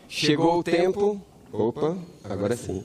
Chegou o tempo... Opa, agora sim.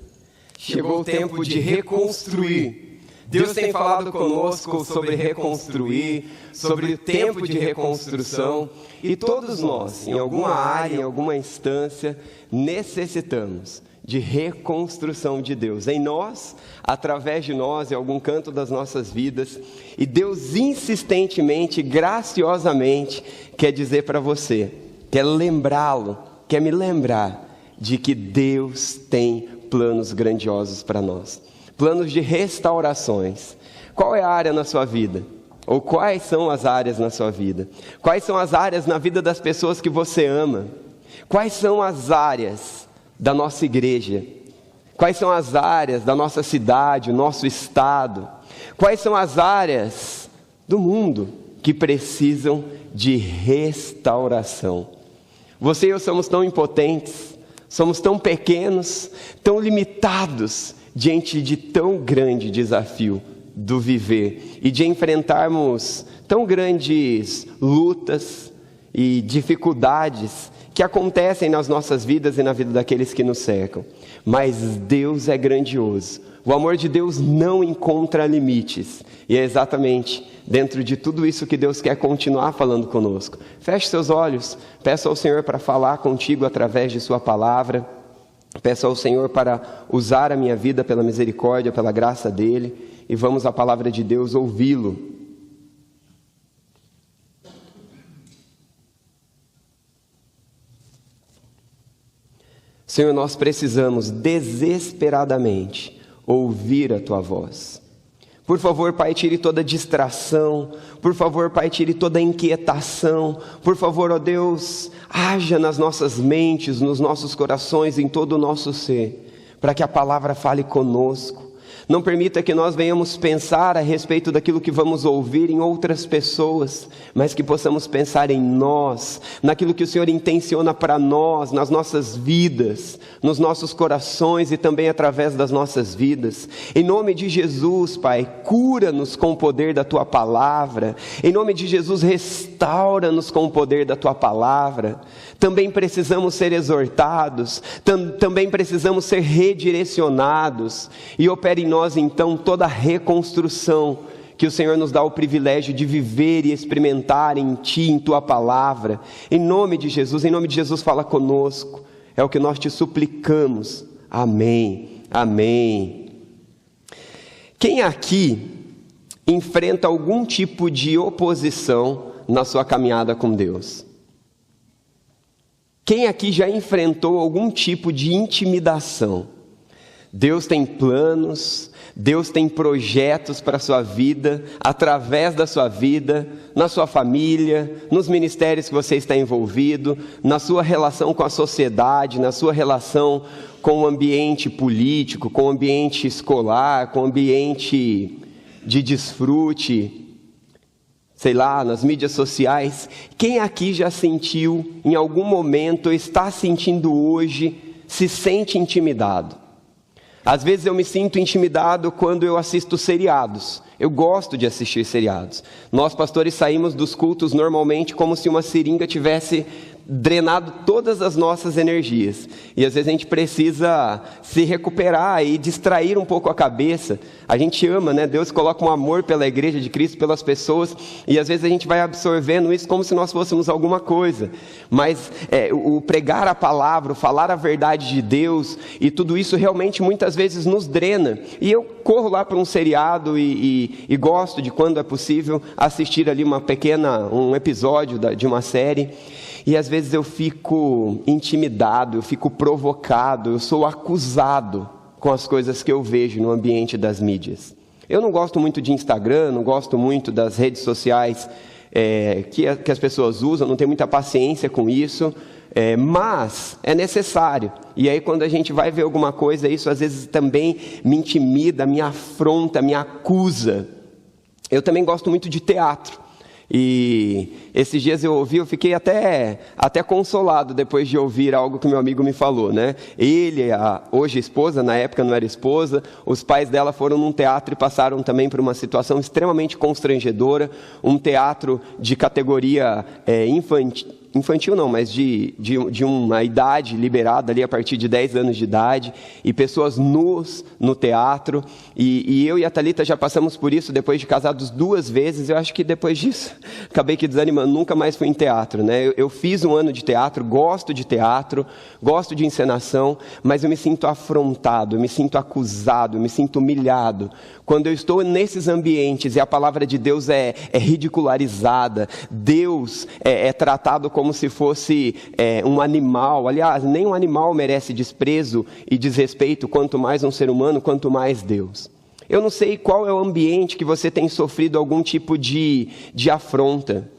Chegou o tempo de reconstruir. Deus tem falado conosco sobre reconstruir, sobre o tempo de reconstrução. E todos nós, em alguma área, em alguma instância, necessitamos de reconstrução de Deus. Em nós, através de nós, em algum canto das nossas vidas. E Deus insistentemente, graciosamente, quer dizer para você, quer lembrá-lo, quer me lembrar de que Deus tem planos grandiosos para nós. Planos de restaurações. Qual é a área na sua vida? Ou quais são as áreas na sua vida? Quais são as áreas na vida das pessoas que você ama? Quais são as áreas da nossa igreja? Quais são as áreas da nossa cidade, o nosso estado? Quais são as áreas do mundo que precisam de restauração? Você e eu somos tão impotentes, somos tão pequenos, tão limitados diante de tão grande desafio do viver e de enfrentarmos tão grandes lutas e dificuldades que acontecem nas nossas vidas e na vida daqueles que nos cercam. Mas Deus é grandioso. O amor de Deus não encontra limites. E é exatamente dentro de tudo isso que Deus quer continuar falando conosco. Feche seus olhos, peça ao Senhor para falar contigo através de sua palavra. Peço ao Senhor para usar a minha vida pela misericórdia, pela graça dEle, e vamos à palavra de Deus ouvi-lo. Senhor, nós precisamos desesperadamente ouvir a Tua voz. Por favor, Pai, tire toda distração. Por favor, Pai, tire toda inquietação. Por favor, ó Deus, haja nas nossas mentes, nos nossos corações, em todo o nosso ser, para que a palavra fale conosco. Não permita que nós venhamos pensar a respeito daquilo que vamos ouvir em outras pessoas, mas que possamos pensar em nós, naquilo que o Senhor intenciona para nós, nas nossas vidas, nos nossos corações e também através das nossas vidas. Em nome de Jesus, Pai, cura-nos com o poder da Tua palavra. Em nome de Jesus, restaura-nos com o poder da Tua palavra. Também precisamos ser exortados, também precisamos ser redirecionados, e opere em nós então toda a reconstrução que o Senhor nos dá o privilégio de viver e experimentar em Ti, em Tua palavra. Em nome de Jesus, fala conosco, é o que nós te suplicamos. Amém, amém. Quem aqui enfrenta algum tipo de oposição na sua caminhada com Deus? Quem aqui já enfrentou algum tipo de intimidação? Deus tem planos, Deus tem projetos para a sua vida, através da sua vida, na sua família, nos ministérios que você está envolvido, na sua relação com a sociedade, na sua relação com o ambiente político, com o ambiente escolar, com o ambiente de desfrute, sei lá, nas mídias sociais. Quem aqui já sentiu em algum momento, ou está sentindo hoje, se sente intimidado? Às vezes eu me sinto intimidado quando eu assisto seriados. Eu gosto de assistir seriados. Nós pastores saímos dos cultos normalmente como se uma seringa tivesse drenado todas as nossas energias. E às vezes a gente precisa se recuperar e distrair um pouco a cabeça. A gente ama, né? Deus coloca um amor pela igreja de Cristo, pelas pessoas, e às vezes a gente vai absorvendo isso como se nós fôssemos alguma coisa. Mas o pregar a palavra, o falar a verdade de Deus, e tudo isso realmente muitas vezes nos drena. E eu corro lá para um seriado e gosto de, quando é possível, assistir ali um episódio de uma série. E às vezes eu fico intimidado, eu fico provocado, eu sou acusado com as coisas que eu vejo no ambiente das mídias. Eu não gosto muito de Instagram, não gosto muito das redes sociais que as pessoas usam, não tenho muita paciência com isso, mas é necessário. E aí quando a gente vai ver alguma coisa, isso às vezes também me intimida, me afronta, me acusa. Eu também gosto muito de teatro. E esses dias eu fiquei até consolado depois de ouvir algo que meu amigo me falou, né? Ele, hoje esposa, na época não era esposa, os pais dela foram num teatro e passaram também por uma situação extremamente constrangedora, um teatro de categoria infantil não, mas de uma idade liberada ali a partir de 10 anos de idade, e pessoas nuas no teatro, e eu e a Thalita já passamos por isso depois de casados 2 vezes. Eu acho que depois disso acabei que desanimando, nunca mais fui em teatro, né? Eu fiz um ano de teatro, gosto de teatro, gosto de encenação, mas eu me sinto afrontado, eu me sinto acusado, eu me sinto humilhado quando eu estou nesses ambientes e a palavra de Deus é ridicularizada, Deus é tratado como se fosse um animal. Aliás, nem um animal merece desprezo e desrespeito, quanto mais um ser humano, quanto mais Deus. Eu não sei qual é o ambiente que você tem sofrido algum tipo de afronta.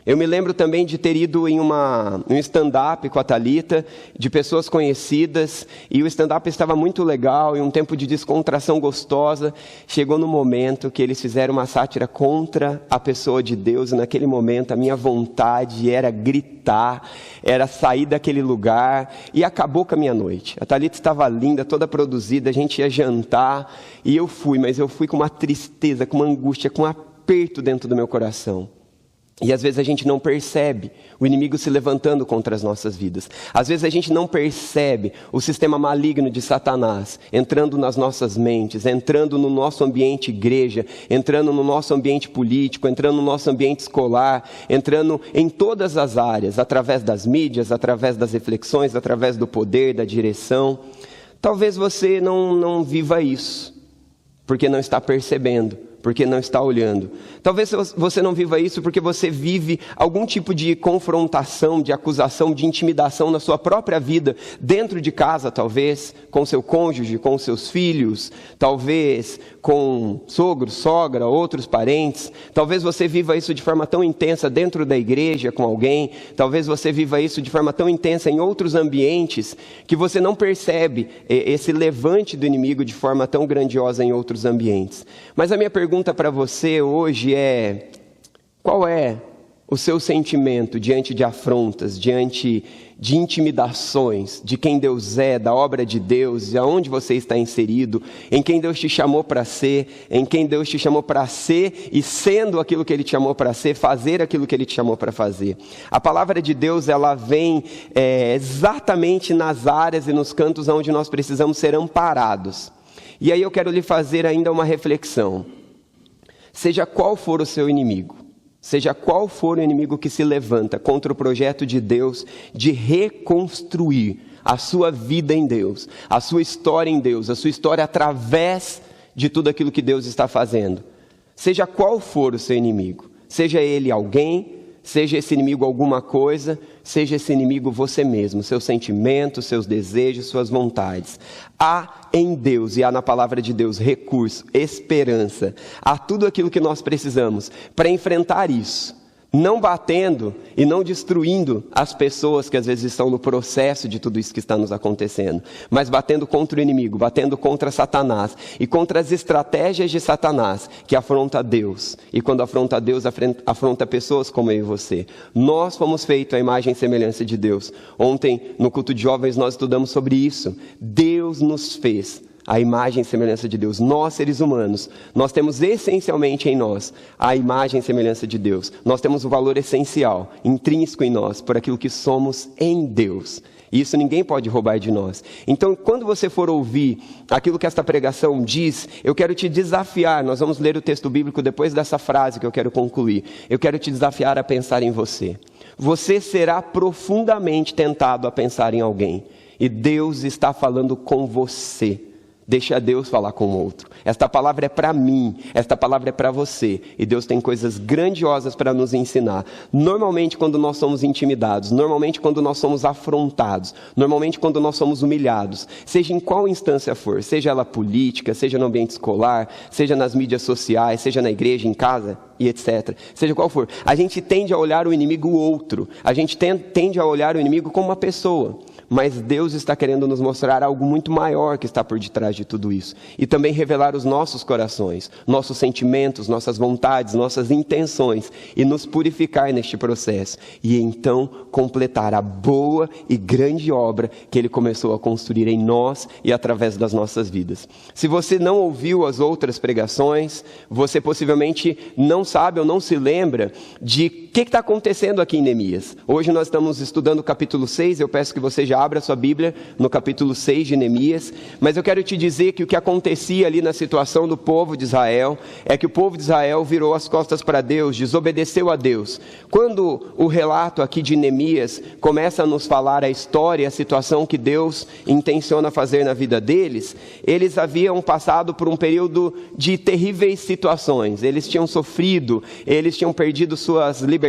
Eu me lembro também de ter ido em um stand-up com a Thalita, de pessoas conhecidas, e o stand-up estava muito legal, e um tempo de descontração gostosa. Chegou no momento que eles fizeram uma sátira contra a pessoa de Deus, e naquele momento a minha vontade era gritar, era sair daquele lugar, e acabou com a minha noite. A Thalita estava linda, toda produzida, a gente ia jantar, e eu fui, mas eu fui com uma tristeza, com uma angústia, com um aperto dentro do meu coração. E às vezes a gente não percebe o inimigo se levantando contra as nossas vidas. Às vezes a gente não percebe o sistema maligno de Satanás entrando nas nossas mentes, entrando no nosso ambiente igreja, entrando no nosso ambiente político, entrando no nosso ambiente escolar, entrando em todas as áreas, através das mídias, através das reflexões, através do poder, da direção. Talvez você não viva isso, porque não está percebendo, porque não está olhando. Talvez você não viva isso porque você vive algum tipo de confrontação, de acusação, de intimidação na sua própria vida, dentro de casa talvez, com seu cônjuge, com seus filhos, talvez com sogro, sogra, outros parentes. Talvez você viva isso de forma tão intensa dentro da igreja com alguém, talvez você viva isso de forma tão intensa em outros ambientes, que você não percebe esse levante do inimigo de forma tão grandiosa em outros ambientes. Mas a minha pergunta para você hoje é: qual é o seu sentimento diante de afrontas, diante de intimidações, de quem Deus é, da obra de Deus, de aonde você está inserido, em quem Deus te chamou para ser, em quem Deus te chamou para ser e, sendo aquilo que Ele te chamou para ser, fazer aquilo que Ele te chamou para fazer. A palavra de Deus, ela vem exatamente nas áreas e nos cantos onde nós precisamos ser amparados. E aí eu quero lhe fazer ainda uma reflexão. Seja qual for o seu inimigo, seja qual for o inimigo que se levanta contra o projeto de Deus de reconstruir a sua vida em Deus, a sua história em Deus, a sua história através de tudo aquilo que Deus está fazendo. Seja qual for o seu inimigo, seja ele alguém, seja esse inimigo alguma coisa, seja esse inimigo você mesmo, seus sentimentos, seus desejos, suas vontades. Há em Deus e há na palavra de Deus recurso, esperança, há tudo aquilo que nós precisamos para enfrentar isso. Não batendo e não destruindo as pessoas que às vezes estão no processo de tudo isso que está nos acontecendo, mas batendo contra o inimigo, batendo contra Satanás e contra as estratégias de Satanás que afronta Deus. E quando afronta Deus, afronta pessoas como eu e você. Nós fomos feitos à imagem e semelhança de Deus. Ontem, no culto de jovens, nós estudamos sobre isso. Deus nos fez a imagem e semelhança de Deus. Nós, seres humanos, nós temos essencialmente em nós a imagem e semelhança de Deus. Nós temos o valor essencial, intrínseco em nós, por aquilo que somos em Deus. E isso ninguém pode roubar de nós. Então, quando você for ouvir aquilo que esta pregação diz, eu quero te desafiar. Nós vamos ler o texto bíblico depois dessa frase que eu quero concluir. Eu quero te desafiar a pensar em você. Você será profundamente tentado a pensar em alguém. E Deus está falando com você. Deixa Deus falar com o outro. Esta palavra é para mim, esta palavra é para você. E Deus tem coisas grandiosas para nos ensinar. Normalmente quando nós somos intimidados, normalmente quando nós somos afrontados, normalmente quando nós somos humilhados, seja em qual instância for, seja ela política, seja no ambiente escolar, seja nas mídias sociais, seja na igreja, em casa e etc. Seja qual for, a gente tende a olhar o inimigo outro, a gente tende a olhar o inimigo como uma pessoa. Mas Deus está querendo nos mostrar algo muito maior que está por detrás de tudo isso. E também revelar os nossos corações, nossos sentimentos, nossas vontades, nossas intenções. E nos purificar neste processo. E então completar a boa e grande obra que Ele começou a construir em nós e através das nossas vidas. Se você não ouviu as outras pregações, você possivelmente não sabe ou não se lembra de que está acontecendo aqui em Neemias? Hoje nós estamos estudando o capítulo 6, eu peço que você já abra sua Bíblia no capítulo 6 de Neemias, mas eu quero te dizer que o que acontecia ali na situação do povo de Israel, é que o povo de Israel virou as costas para Deus, desobedeceu a Deus. Quando o relato aqui de Neemias começa a nos falar a história, a situação que Deus intenciona fazer na vida deles, eles haviam passado por um período de terríveis situações, eles tinham sofrido, eles tinham perdido suas liberdades,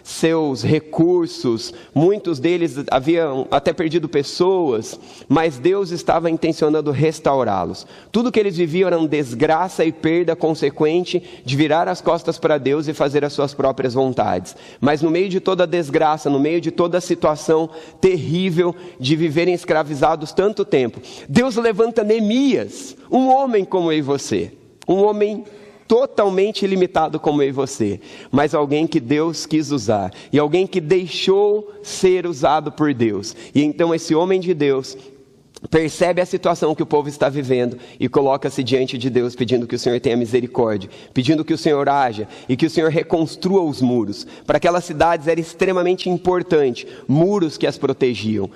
seus recursos, muitos deles haviam até perdido pessoas, mas Deus estava intencionando restaurá-los. Tudo que eles viviam era desgraça e perda consequente de virar as costas para Deus e fazer as suas próprias vontades. Mas no meio de toda a desgraça, no meio de toda a situação terrível de viverem escravizados tanto tempo, Deus levanta Neemias, um homem como eu e você, um homem totalmente limitado como eu e você, mas alguém que Deus quis usar, e alguém que deixou ser usado por Deus. E então esse homem de Deus percebe a situação que o povo está vivendo e coloca-se diante de Deus, pedindo que o Senhor tenha misericórdia, pedindo que o Senhor haja e que o Senhor reconstrua os muros. Para aquelas cidades era extremamente importante, muros que as protegiam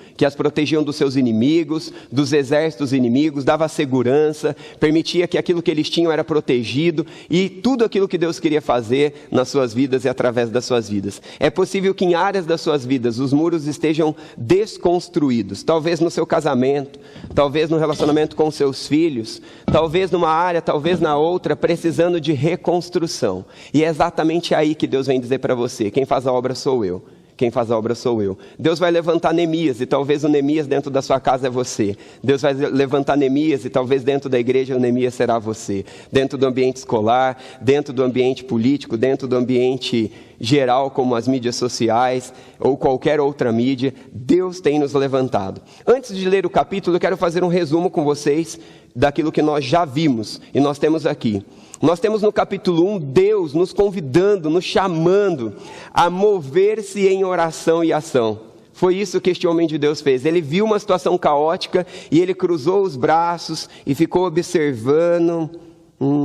dos seus inimigos, dos exércitos inimigos, dava segurança, permitia que aquilo que eles tinham era protegido, e tudo aquilo que Deus queria fazer nas suas vidas e através das suas vidas. É possível que em áreas das suas vidas os muros estejam desconstruídos, talvez no seu casamento, talvez no relacionamento com seus filhos, talvez numa área, talvez na outra, precisando de reconstrução. E é exatamente aí que Deus vem dizer para você: quem faz a obra sou eu. Quem faz a obra sou eu. Deus vai levantar Neemias, e talvez o Neemias dentro da sua casa é você. Deus vai levantar Neemias, e talvez dentro da igreja o Neemias será você. Dentro do ambiente escolar, dentro do ambiente político, dentro do ambiente geral, como as mídias sociais, ou qualquer outra mídia, Deus tem nos levantado. Antes de ler o capítulo, eu quero fazer um resumo com vocês daquilo que nós já vimos, e nós temos aqui. Nós temos no capítulo 1, Deus nos convidando, nos chamando a mover-se em oração e ação. Foi isso que este homem de Deus fez. Ele viu uma situação caótica e ele cruzou os braços e ficou observando.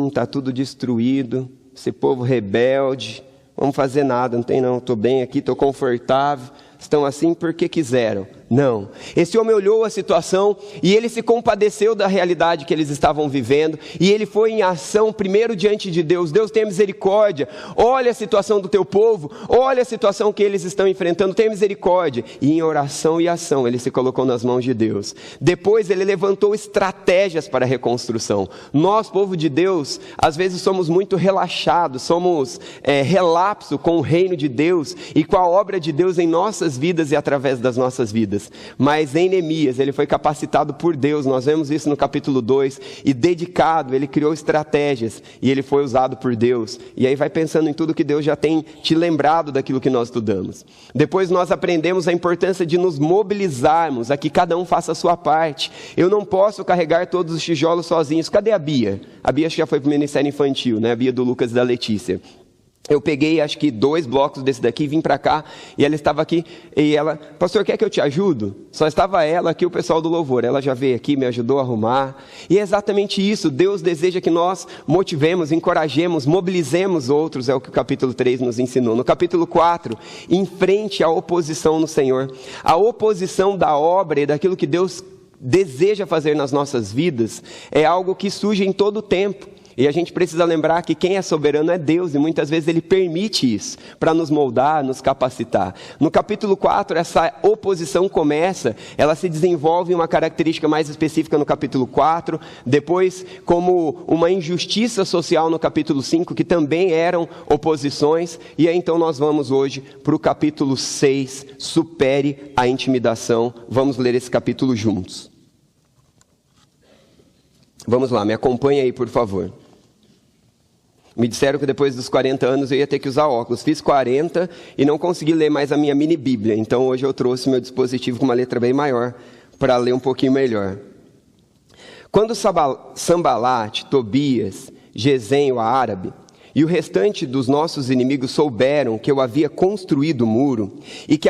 Está tudo destruído, esse povo rebelde, vamos fazer nada, não tem não, estou bem aqui, estou confortável. Estão assim porque quiseram. Não. Esse homem olhou a situação e ele se compadeceu da realidade que eles estavam vivendo, e ele foi em ação primeiro diante de Deus. Deus, tenha misericórdia, olha a situação do teu povo, olha a situação que eles estão enfrentando, tenha misericórdia. E em oração e ação ele se colocou nas mãos de Deus. Depois ele levantou estratégias para a reconstrução. Nós, povo de Deus, às vezes somos muito relaxados, somos relapso com o reino de Deus e com a obra de Deus em nossas vidas e através das nossas vidas. Mas em Neemias, ele foi capacitado por Deus, nós vemos isso no capítulo 2, e dedicado, ele criou estratégias, e ele foi usado por Deus. E aí vai pensando em tudo que Deus já tem te lembrado daquilo que nós estudamos. Depois nós aprendemos a importância de nos mobilizarmos, a que cada um faça a sua parte. Eu não posso carregar todos os tijolos sozinhos. Cadê a Bia? A Bia já foi para o Ministério Infantil, né? A Bia do Lucas e da Letícia. Eu peguei acho que 2 blocos desse daqui, vim para cá, e ela estava aqui, e ela: pastor, quer que eu te ajudo? Só estava ela aqui, o pessoal do louvor, ela já veio aqui, me ajudou a arrumar, e é exatamente isso. Deus deseja que nós motivemos, encorajemos, mobilizemos outros, é o que o capítulo 3 nos ensinou. No capítulo 4, enfrente a oposição no Senhor, a oposição da obra e daquilo que Deus deseja fazer nas nossas vidas, é algo que surge em todo o tempo. E a gente precisa lembrar que quem é soberano é Deus, e muitas vezes Ele permite isso, para nos moldar, nos capacitar. No capítulo 4, essa oposição começa, ela se desenvolve em uma característica mais específica no capítulo 4, depois como uma injustiça social no capítulo 5, que também eram oposições, e aí então nós vamos hoje para o capítulo 6, supere a intimidação. Vamos ler esse capítulo juntos. Vamos lá, me acompanha aí, por favor. Me disseram que depois dos 40 anos eu ia ter que usar óculos. Fiz 40 e não consegui ler mais a minha mini Bíblia. Então hoje eu trouxe meu dispositivo com uma letra bem maior para ler um pouquinho melhor. Quando Sambalate, Tobias, Gesem, o árabe, e o restante dos nossos inimigos souberam que eu havia construído o muro e que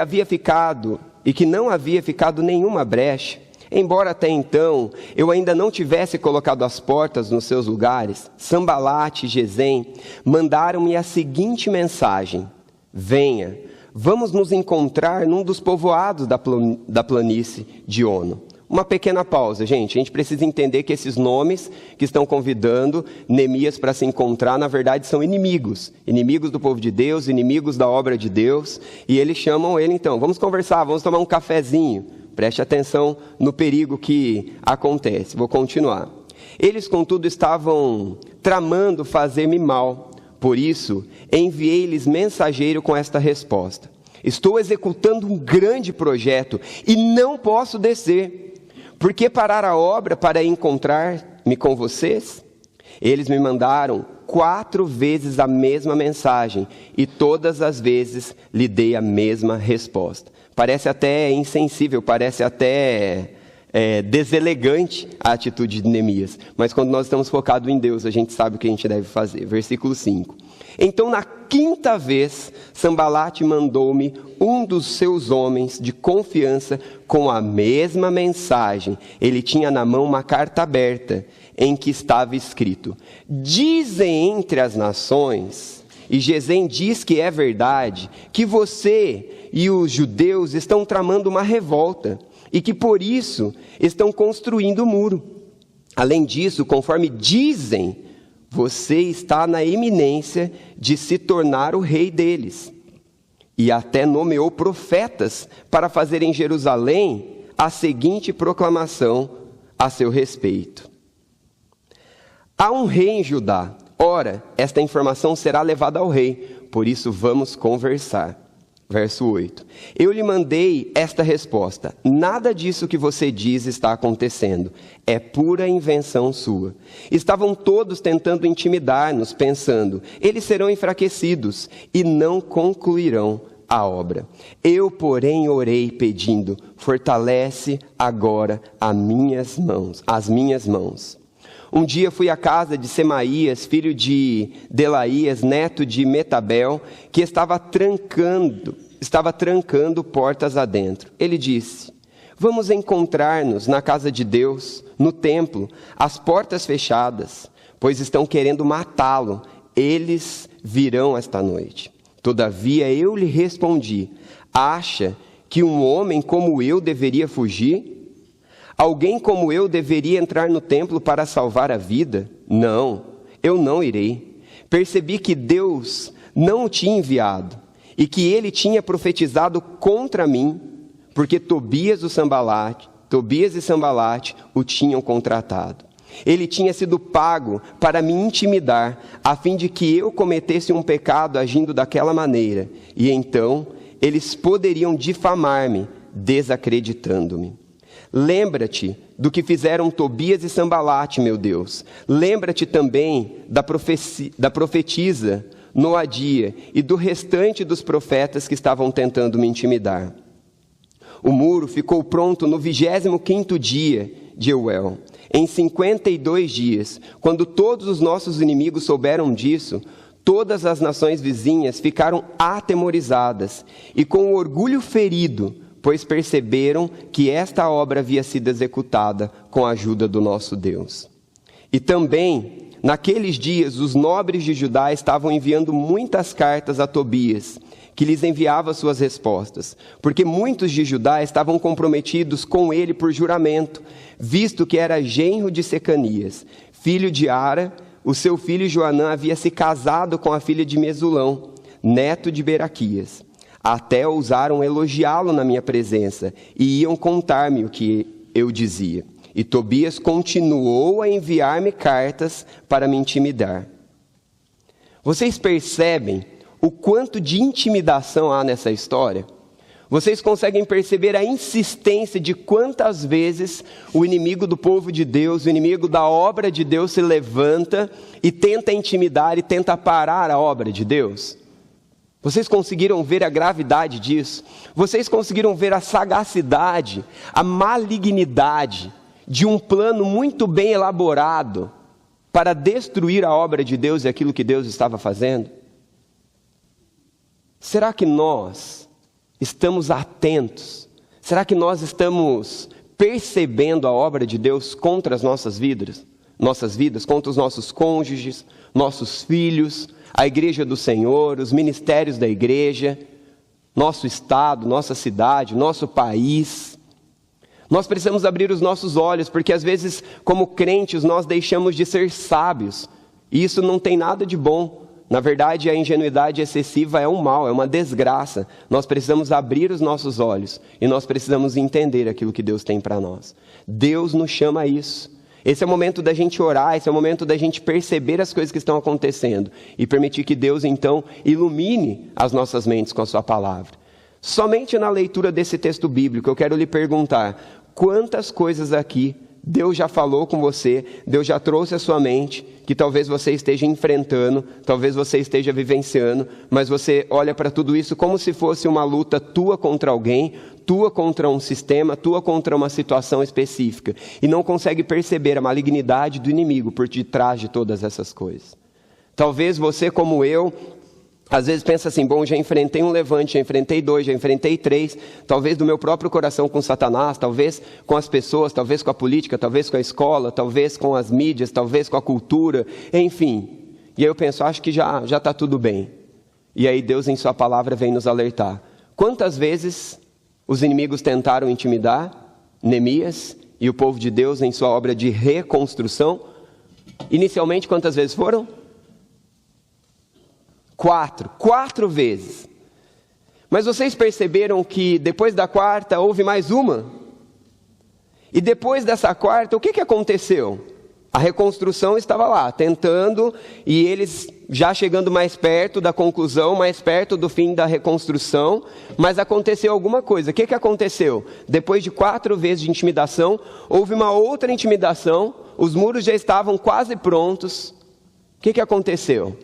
não havia ficado nenhuma brecha, embora até então eu ainda não tivesse colocado as portas nos seus lugares, Sambalate e Gesem mandaram-me a seguinte mensagem: venha, vamos nos encontrar num dos povoados da planície de Ono. Uma pequena pausa, gente. A gente precisa entender que esses nomes que estão convidando Neemias para se encontrar, na verdade, são inimigos. Inimigos do povo de Deus, inimigos da obra de Deus. E eles chamam ele, então, vamos conversar, vamos tomar um cafezinho. Preste atenção no perigo que acontece. Vou continuar. Eles, contudo, estavam tramando fazer-me mal. Por isso, enviei-lhes mensageiro com esta resposta: estou executando um grande projeto e não posso descer. Por que parar a obra para encontrar-me com vocês? Eles me mandaram 4 vezes a mesma mensagem e todas as vezes lhe dei a mesma resposta. Parece até insensível, parece até deselegante a atitude de Neemias. Mas quando nós estamos focados em Deus, a gente sabe o que a gente deve fazer. Versículo 5. Então, na 5ª vez, Sambalate mandou-me um dos seus homens de confiança com a mesma mensagem. Ele tinha na mão uma carta aberta em que estava escrito: dizem entre as nações, e Gesem diz que é verdade, que você e os judeus estão tramando uma revolta e que por isso estão construindo o muro. Além disso, conforme dizem, você está na iminência de se tornar o rei deles. E até nomeou profetas para fazer em Jerusalém a seguinte proclamação a seu respeito: há um rei em Judá. Ora, esta informação será levada ao rei, por isso vamos conversar. Verso 8. Eu lhe mandei esta resposta: nada disso que você diz está acontecendo, é pura invenção sua. Estavam todos tentando intimidar-nos, pensando: eles serão enfraquecidos e não concluirão a obra. Eu, porém, orei pedindo: fortalece agora as minhas mãos. Um dia fui à casa de Semaías, filho de Delaías, neto de Metabel, que estava trancando portas adentro. Ele disse: vamos encontrar-nos na casa de Deus, no templo, as portas fechadas, pois estão querendo matá-lo. Eles virão esta noite. Todavia eu lhe respondi: acha que um homem como eu deveria fugir? Alguém como eu deveria entrar no templo para salvar a vida? Não, eu não irei. Percebi que Deus não o tinha enviado e que ele tinha profetizado contra mim, porque Tobias e Sambalate o tinham contratado. Ele tinha sido pago para me intimidar, a fim de que eu cometesse um pecado agindo daquela maneira, e então eles poderiam difamar-me, desacreditando-me. Lembra-te do que fizeram Tobias e Sambalate, meu Deus. Lembra-te também da profetisa Noadia e do restante dos profetas que estavam tentando me intimidar. O muro ficou pronto no 25º dia de Euel. Em 52 dias, quando todos os nossos inimigos souberam disso, todas as nações vizinhas ficaram atemorizadas e com o orgulho ferido, pois perceberam que esta obra havia sido executada com a ajuda do nosso Deus. E também, naqueles dias, os nobres de Judá estavam enviando muitas cartas a Tobias, que lhes enviava suas respostas, porque muitos de Judá estavam comprometidos com ele por juramento, visto que era genro de Secanias, filho de Ara. O seu filho Joanã havia se casado com a filha de Mesulão, neto de Beraquias. Até ousaram elogiá-lo na minha presença e iam contar-me o que eu dizia. E Tobias continuou a enviar-me cartas para me intimidar. Vocês percebem o quanto de intimidação há nessa história? Vocês conseguem perceber a insistência de quantas vezes o inimigo do povo de Deus, o inimigo da obra de Deus se levanta e tenta intimidar e tenta parar a obra de Deus? Vocês conseguiram ver a gravidade disso? Vocês conseguiram ver a sagacidade, a malignidade de um plano muito bem elaborado para destruir a obra de Deus e aquilo que Deus estava fazendo? Será que nós estamos atentos? Será que nós estamos percebendo a obra de Deus contra as nossas vidas, contra os nossos cônjuges, nossos filhos, a igreja do Senhor, os ministérios da igreja, nosso estado, nossa cidade, nosso país. Nós precisamos abrir os nossos olhos, porque às vezes, como crentes, nós deixamos de ser sábios. E isso não tem nada de bom. Na verdade, a ingenuidade excessiva é um mal, é uma desgraça. Nós precisamos abrir os nossos olhos e nós precisamos entender aquilo que Deus tem para nós. Deus nos chama a isso. Esse é o momento da gente orar, esse é o momento da gente perceber as coisas que estão acontecendo e permitir que Deus, então, ilumine as nossas mentes com a sua palavra. Somente na leitura desse texto bíblico, eu quero lhe perguntar, quantas coisas aqui Deus já falou com você, Deus já trouxe à sua mente, que talvez você esteja enfrentando, talvez você esteja vivenciando, mas você olha para tudo isso como se fosse uma luta tua contra alguém, tua contra um sistema, tua contra uma situação específica, e não consegue perceber a malignidade do inimigo por detrás de todas essas coisas. Talvez você, como eu, às vezes pensa assim, bom, já enfrentei um levante, já enfrentei 2, já enfrentei 3, talvez do meu próprio coração com Satanás, talvez com as pessoas, talvez com a política, talvez com a escola, talvez com as mídias, talvez com a cultura, enfim. E aí eu penso, acho que já está tudo bem. E aí Deus em sua palavra vem nos alertar. Quantas vezes os inimigos tentaram intimidar Neemias e o povo de Deus em sua obra de reconstrução? Inicialmente, quantas vezes foram? 4 vezes. Mas vocês perceberam que depois da 4ª houve mais uma? E depois dessa 4ª, o que aconteceu? A reconstrução estava lá, tentando, e eles já chegando mais perto da conclusão, mais perto do fim da reconstrução, mas aconteceu alguma coisa. O que aconteceu? Depois de 4 vezes de intimidação, houve uma outra intimidação, os muros já estavam quase prontos. O que aconteceu?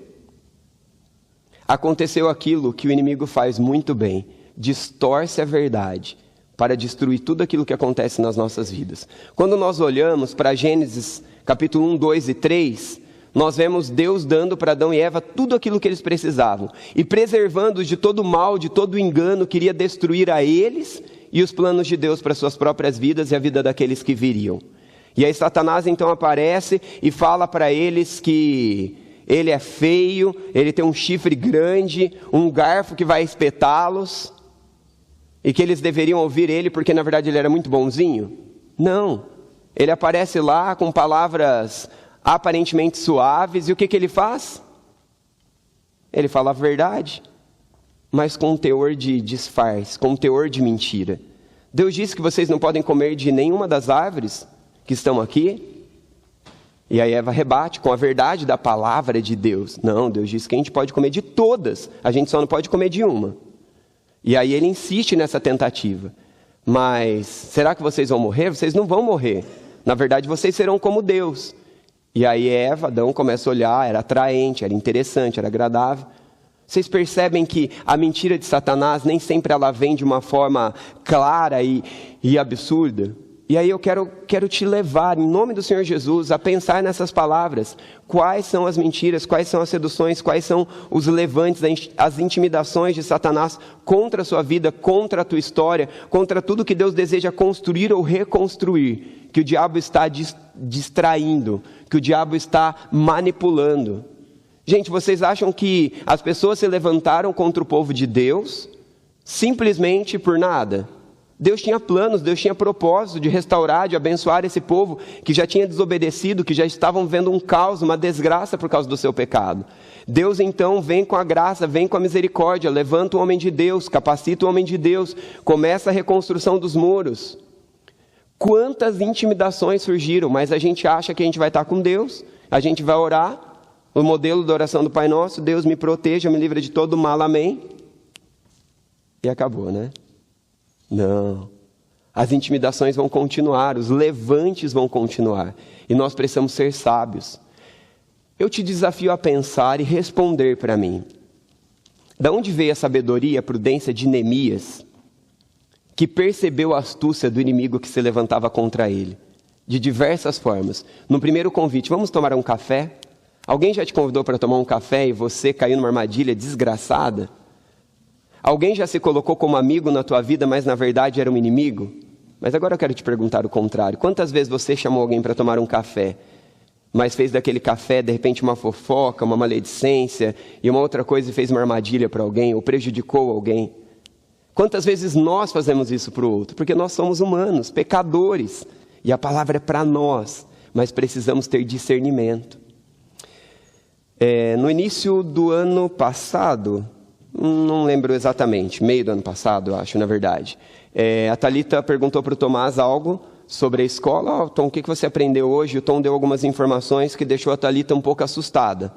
Aconteceu aquilo que o inimigo faz muito bem, distorce a verdade para destruir tudo aquilo que acontece nas nossas vidas. Quando nós olhamos para Gênesis capítulo 1, 2 e 3, nós vemos Deus dando para Adão e Eva tudo aquilo que eles precisavam e preservando-os de todo mal, de todo engano, queria destruir a eles e os planos de Deus para suas próprias vidas e a vida daqueles que viriam. E aí Satanás então aparece e fala para eles que ele é feio, ele tem um chifre grande, um garfo que vai espetá-los, e que eles deveriam ouvir ele porque na verdade ele era muito bonzinho. Não, ele aparece lá com palavras aparentemente suaves, e o que ele faz? Ele fala a verdade, mas com um teor de disfarce, com um teor de mentira. Deus disse que vocês não podem comer de nenhuma das árvores que estão aqui. E aí Eva rebate com a verdade da palavra de Deus. Não, Deus disse que a gente pode comer de todas, a gente só não pode comer de uma. E aí ele insiste nessa tentativa. Mas será que vocês vão morrer? Vocês não vão morrer. Na verdade, vocês serão como Deus. E aí Adão começa a olhar, era atraente, era interessante, era agradável. Vocês percebem que a mentira de Satanás nem sempre ela vem de uma forma clara e absurda? E aí eu quero te levar, em nome do Senhor Jesus, a pensar nessas palavras. Quais são as mentiras, quais são as seduções, quais são os levantes, as intimidações de Satanás contra a sua vida, contra a tua história, contra tudo que Deus deseja construir ou reconstruir, que o diabo está distraindo, que o diabo está manipulando. Gente, vocês acham que as pessoas se levantaram contra o povo de Deus simplesmente por nada? Deus tinha planos, Deus tinha propósito de restaurar, de abençoar esse povo que já tinha desobedecido, que já estavam vendo um caos, uma desgraça por causa do seu pecado. Deus então vem com a graça, vem com a misericórdia, levanta o homem de Deus, capacita o homem de Deus, começa a reconstrução dos muros. Quantas intimidações surgiram, mas a gente acha que a gente vai estar com Deus, a gente vai orar, o modelo da oração do Pai Nosso, Deus me proteja, me livre de todo mal, amém? E acabou, né? Não, as intimidações vão continuar, os levantes vão continuar, e nós precisamos ser sábios. Eu te desafio a pensar e responder para mim. Da onde veio a sabedoria, a prudência de Neemias, que percebeu a astúcia do inimigo que se levantava contra ele? De diversas formas. No primeiro convite, vamos tomar um café? Alguém já te convidou para tomar um café e você caiu numa armadilha desgraçada? Alguém já se colocou como amigo na tua vida, mas na verdade era um inimigo? Mas agora eu quero te perguntar o contrário. Quantas vezes você chamou alguém para tomar um café mas fez daquele café, de repente, uma fofoca, uma maledicência, e uma outra coisa e fez uma armadilha para alguém, ou prejudicou alguém. Quantas vezes nós fazemos isso para o outro? Porque nós somos humanos, pecadores, e a palavra é para nós, mas precisamos ter discernimento. No início do ano passado, não lembro exatamente, meio do ano passado, eu acho, na verdade, a Thalita perguntou para o Tomás algo sobre a escola. Tom, o que você aprendeu hoje? O Tom deu algumas informações que deixou a Thalita um pouco assustada.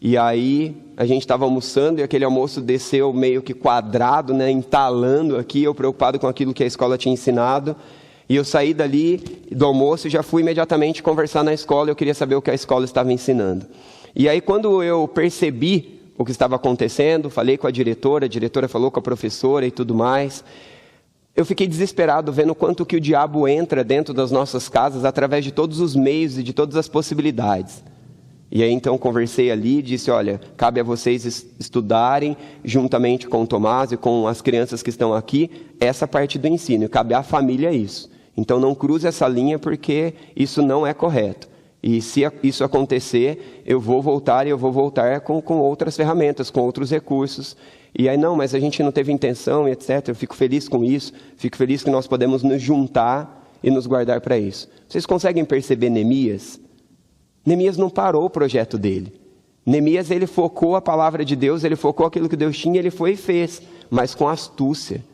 E aí, a gente estava almoçando e aquele almoço desceu meio que quadrado, né, entalando aqui, eu preocupado com aquilo que a escola tinha ensinado. E eu saí dali do almoço e já fui imediatamente conversar na escola, eu queria saber o que a escola estava ensinando. E aí, quando eu percebi o que estava acontecendo, falei com a diretora falou com a professora e tudo mais, eu fiquei desesperado vendo quanto que o diabo entra dentro das nossas casas através de todos os meios e de todas as possibilidades. E aí então conversei ali e disse, olha, cabe a vocês estudarem juntamente com o Tomás e com as crianças que estão aqui, essa parte do ensino, cabe à família isso. Então não cruze essa linha porque isso não é correto. E se isso acontecer, eu vou voltar com outras ferramentas, com outros recursos. E aí, não, mas a gente não teve intenção, etc. Eu fico feliz com isso, fico feliz que nós podemos nos juntar e nos guardar para isso. Vocês conseguem perceber Neemias? Neemias não parou o projeto dele. Neemias, ele focou a palavra de Deus, ele focou aquilo que Deus tinha, ele foi e fez, mas com astúcia.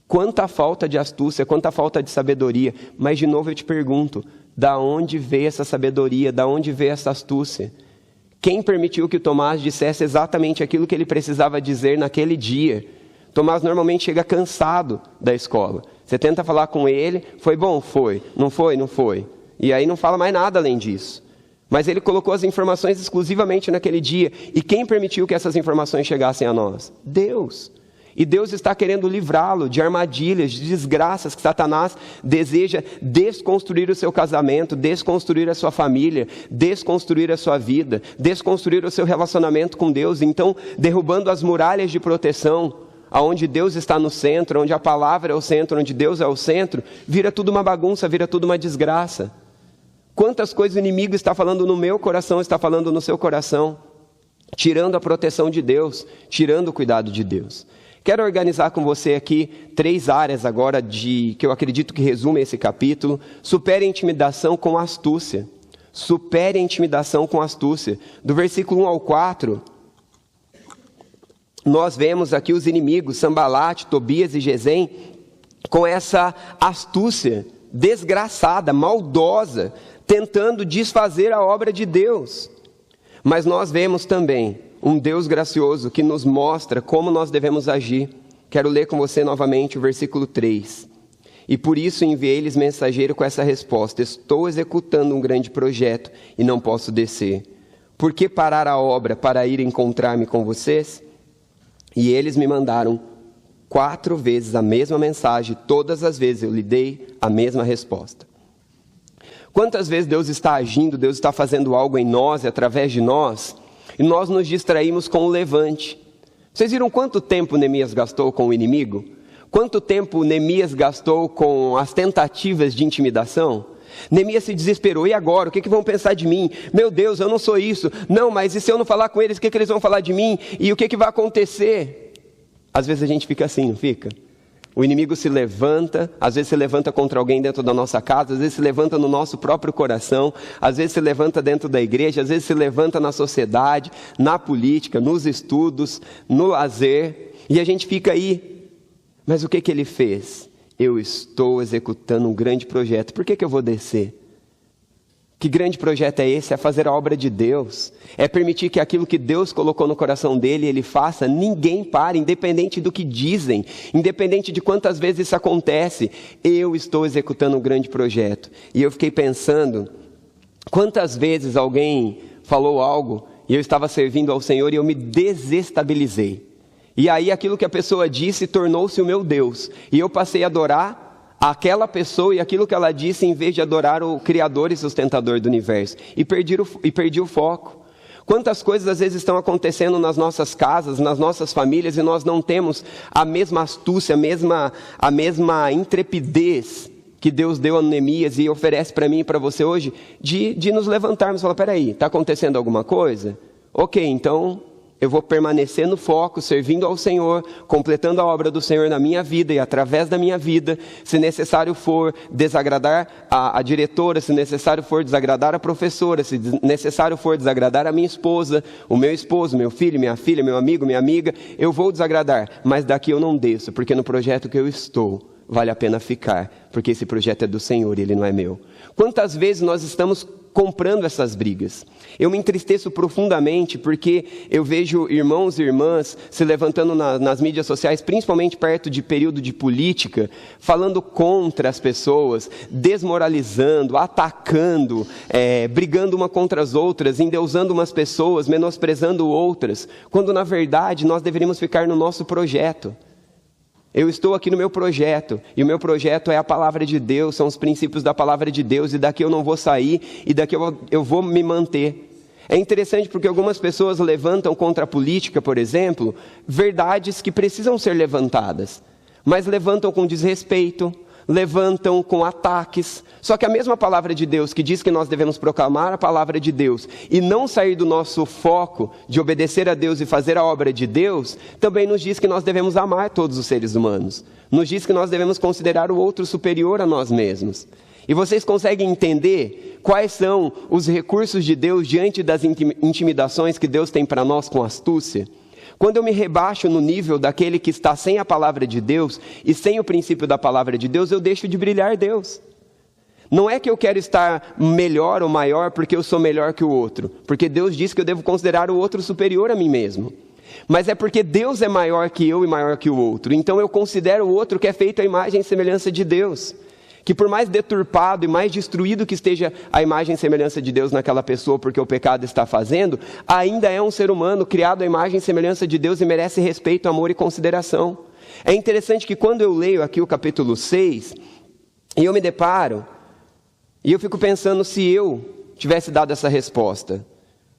Quanta falta de astúcia, quanta falta de sabedoria. Mas, de novo, eu te pergunto, da onde veio essa sabedoria, da onde veio essa astúcia? Quem permitiu que o Tomás dissesse exatamente aquilo que ele precisava dizer naquele dia? Tomás normalmente chega cansado da escola. Você tenta falar com ele, foi bom? Foi. Não foi? Não foi. E aí não fala mais nada além disso. Mas ele colocou as informações exclusivamente naquele dia. E quem permitiu que essas informações chegassem a nós? Deus. E Deus está querendo livrá-lo de armadilhas, de desgraças que Satanás deseja desconstruir o seu casamento, desconstruir a sua família, desconstruir a sua vida, desconstruir o seu relacionamento com Deus. Então, derrubando as muralhas de proteção, aonde Deus está no centro, onde a palavra é o centro, onde Deus é o centro, vira tudo uma bagunça, vira tudo uma desgraça. Quantas coisas o inimigo está falando no meu coração, está falando no seu coração, tirando a proteção de Deus, tirando o cuidado de Deus. Quero organizar com você aqui 3 áreas agora que eu acredito que resume esse capítulo. Supere a intimidação com astúcia. Supere a intimidação com astúcia. Do versículo 1 ao 4, nós vemos aqui os inimigos, Sambalate, Tobias e Gesem, com essa astúcia desgraçada, maldosa, tentando desfazer a obra de Deus. Mas nós vemos também um Deus gracioso que nos mostra como nós devemos agir. Quero ler com você novamente o versículo 3. E por isso enviei-lhes mensageiro com essa resposta: estou executando um grande projeto e não posso descer. Por que parar a obra para ir encontrar-me com vocês? E eles me mandaram 4 vezes a mesma mensagem, todas as vezes eu lhe dei a mesma resposta. Quantas vezes Deus está agindo, Deus está fazendo algo em nós e através de nós, e nós nos distraímos com o levante. Vocês viram quanto tempo Neemias gastou com o inimigo? Quanto tempo Neemias gastou com as tentativas de intimidação? Neemias se desesperou. E agora? O que vão pensar de mim? Meu Deus, eu não sou isso. Não, mas e se eu não falar com eles, o que eles vão falar de mim? E o que vai acontecer? Às vezes a gente fica assim, não fica? O inimigo se levanta, às vezes se levanta contra alguém dentro da nossa casa, às vezes se levanta no nosso próprio coração, às vezes se levanta dentro da igreja, às vezes se levanta na sociedade, na política, nos estudos, no lazer, e a gente fica aí. Mas o que ele fez? Eu estou executando um grande projeto. Por que eu vou descer? Que grande projeto é esse? É fazer a obra de Deus. É permitir que aquilo que Deus colocou no coração dele, ele faça. Ninguém para, independente do que dizem, independente de quantas vezes isso acontece. Eu estou executando um grande projeto. E eu fiquei pensando, quantas vezes alguém falou algo e eu estava servindo ao Senhor e eu me desestabilizei. E aí aquilo que a pessoa disse tornou-se o meu Deus. E eu passei a adorar aquela pessoa e aquilo que ela disse, em vez de adorar o Criador e Sustentador do Universo. E perdi o foco. Quantas coisas às vezes estão acontecendo nas nossas casas, nas nossas famílias, e nós não temos a mesma astúcia, a mesma intrepidez que Deus deu a Neemias e oferece para mim e para você hoje, de nos levantarmos e falar, peraí, está acontecendo alguma coisa? Ok, então eu vou permanecer no foco, servindo ao Senhor, completando a obra do Senhor na minha vida e através da minha vida. Se necessário for desagradar a diretora, se necessário for desagradar a professora, se necessário for desagradar a minha esposa, o meu esposo, meu filho, minha filha, meu amigo, minha amiga, eu vou desagradar, mas daqui eu não desço, porque no projeto que eu estou, vale a pena ficar, porque esse projeto é do Senhor e ele não é meu. Quantas vezes nós estamos comprando essas brigas? Eu me entristeço profundamente porque eu vejo irmãos e irmãs se levantando nas mídias sociais, principalmente perto de período de política, falando contra as pessoas, desmoralizando, atacando, brigando uma contra as outras, endeusando umas pessoas, menosprezando outras, quando na verdade nós deveríamos ficar no nosso projeto. Eu estou aqui no meu projeto, e o meu projeto é a palavra de Deus, são os princípios da palavra de Deus, e daqui eu não vou sair, e daqui eu vou me manter. É interessante porque algumas pessoas levantam contra a política, por exemplo, verdades que precisam ser levantadas, mas levantam com desrespeito, levantam com ataques. Só que a mesma palavra de Deus que diz que nós devemos proclamar a palavra de Deus e não sair do nosso foco de obedecer a Deus e fazer a obra de Deus, também nos diz que nós devemos amar todos os seres humanos. Nos diz que nós devemos considerar o outro superior a nós mesmos. E vocês conseguem entender quais são os recursos de Deus diante das intimidações que Deus tem para nós com astúcia? Quando eu me rebaixo no nível daquele que está sem a palavra de Deus e sem o princípio da palavra de Deus, eu deixo de brilhar Deus. Não é que eu quero estar melhor ou maior porque eu sou melhor que o outro, porque Deus diz que eu devo considerar o outro superior a mim mesmo. Mas é porque Deus é maior que eu e maior que o outro, então eu considero o outro que é feito à imagem e semelhança de Deus. Que por mais deturpado e mais destruído que esteja a imagem e semelhança de Deus naquela pessoa porque o pecado está fazendo, ainda é um ser humano criado à imagem e semelhança de Deus e merece respeito, amor e consideração. É interessante que quando eu leio aqui o capítulo 6, e eu me deparo, e eu fico pensando se eu tivesse dado essa resposta,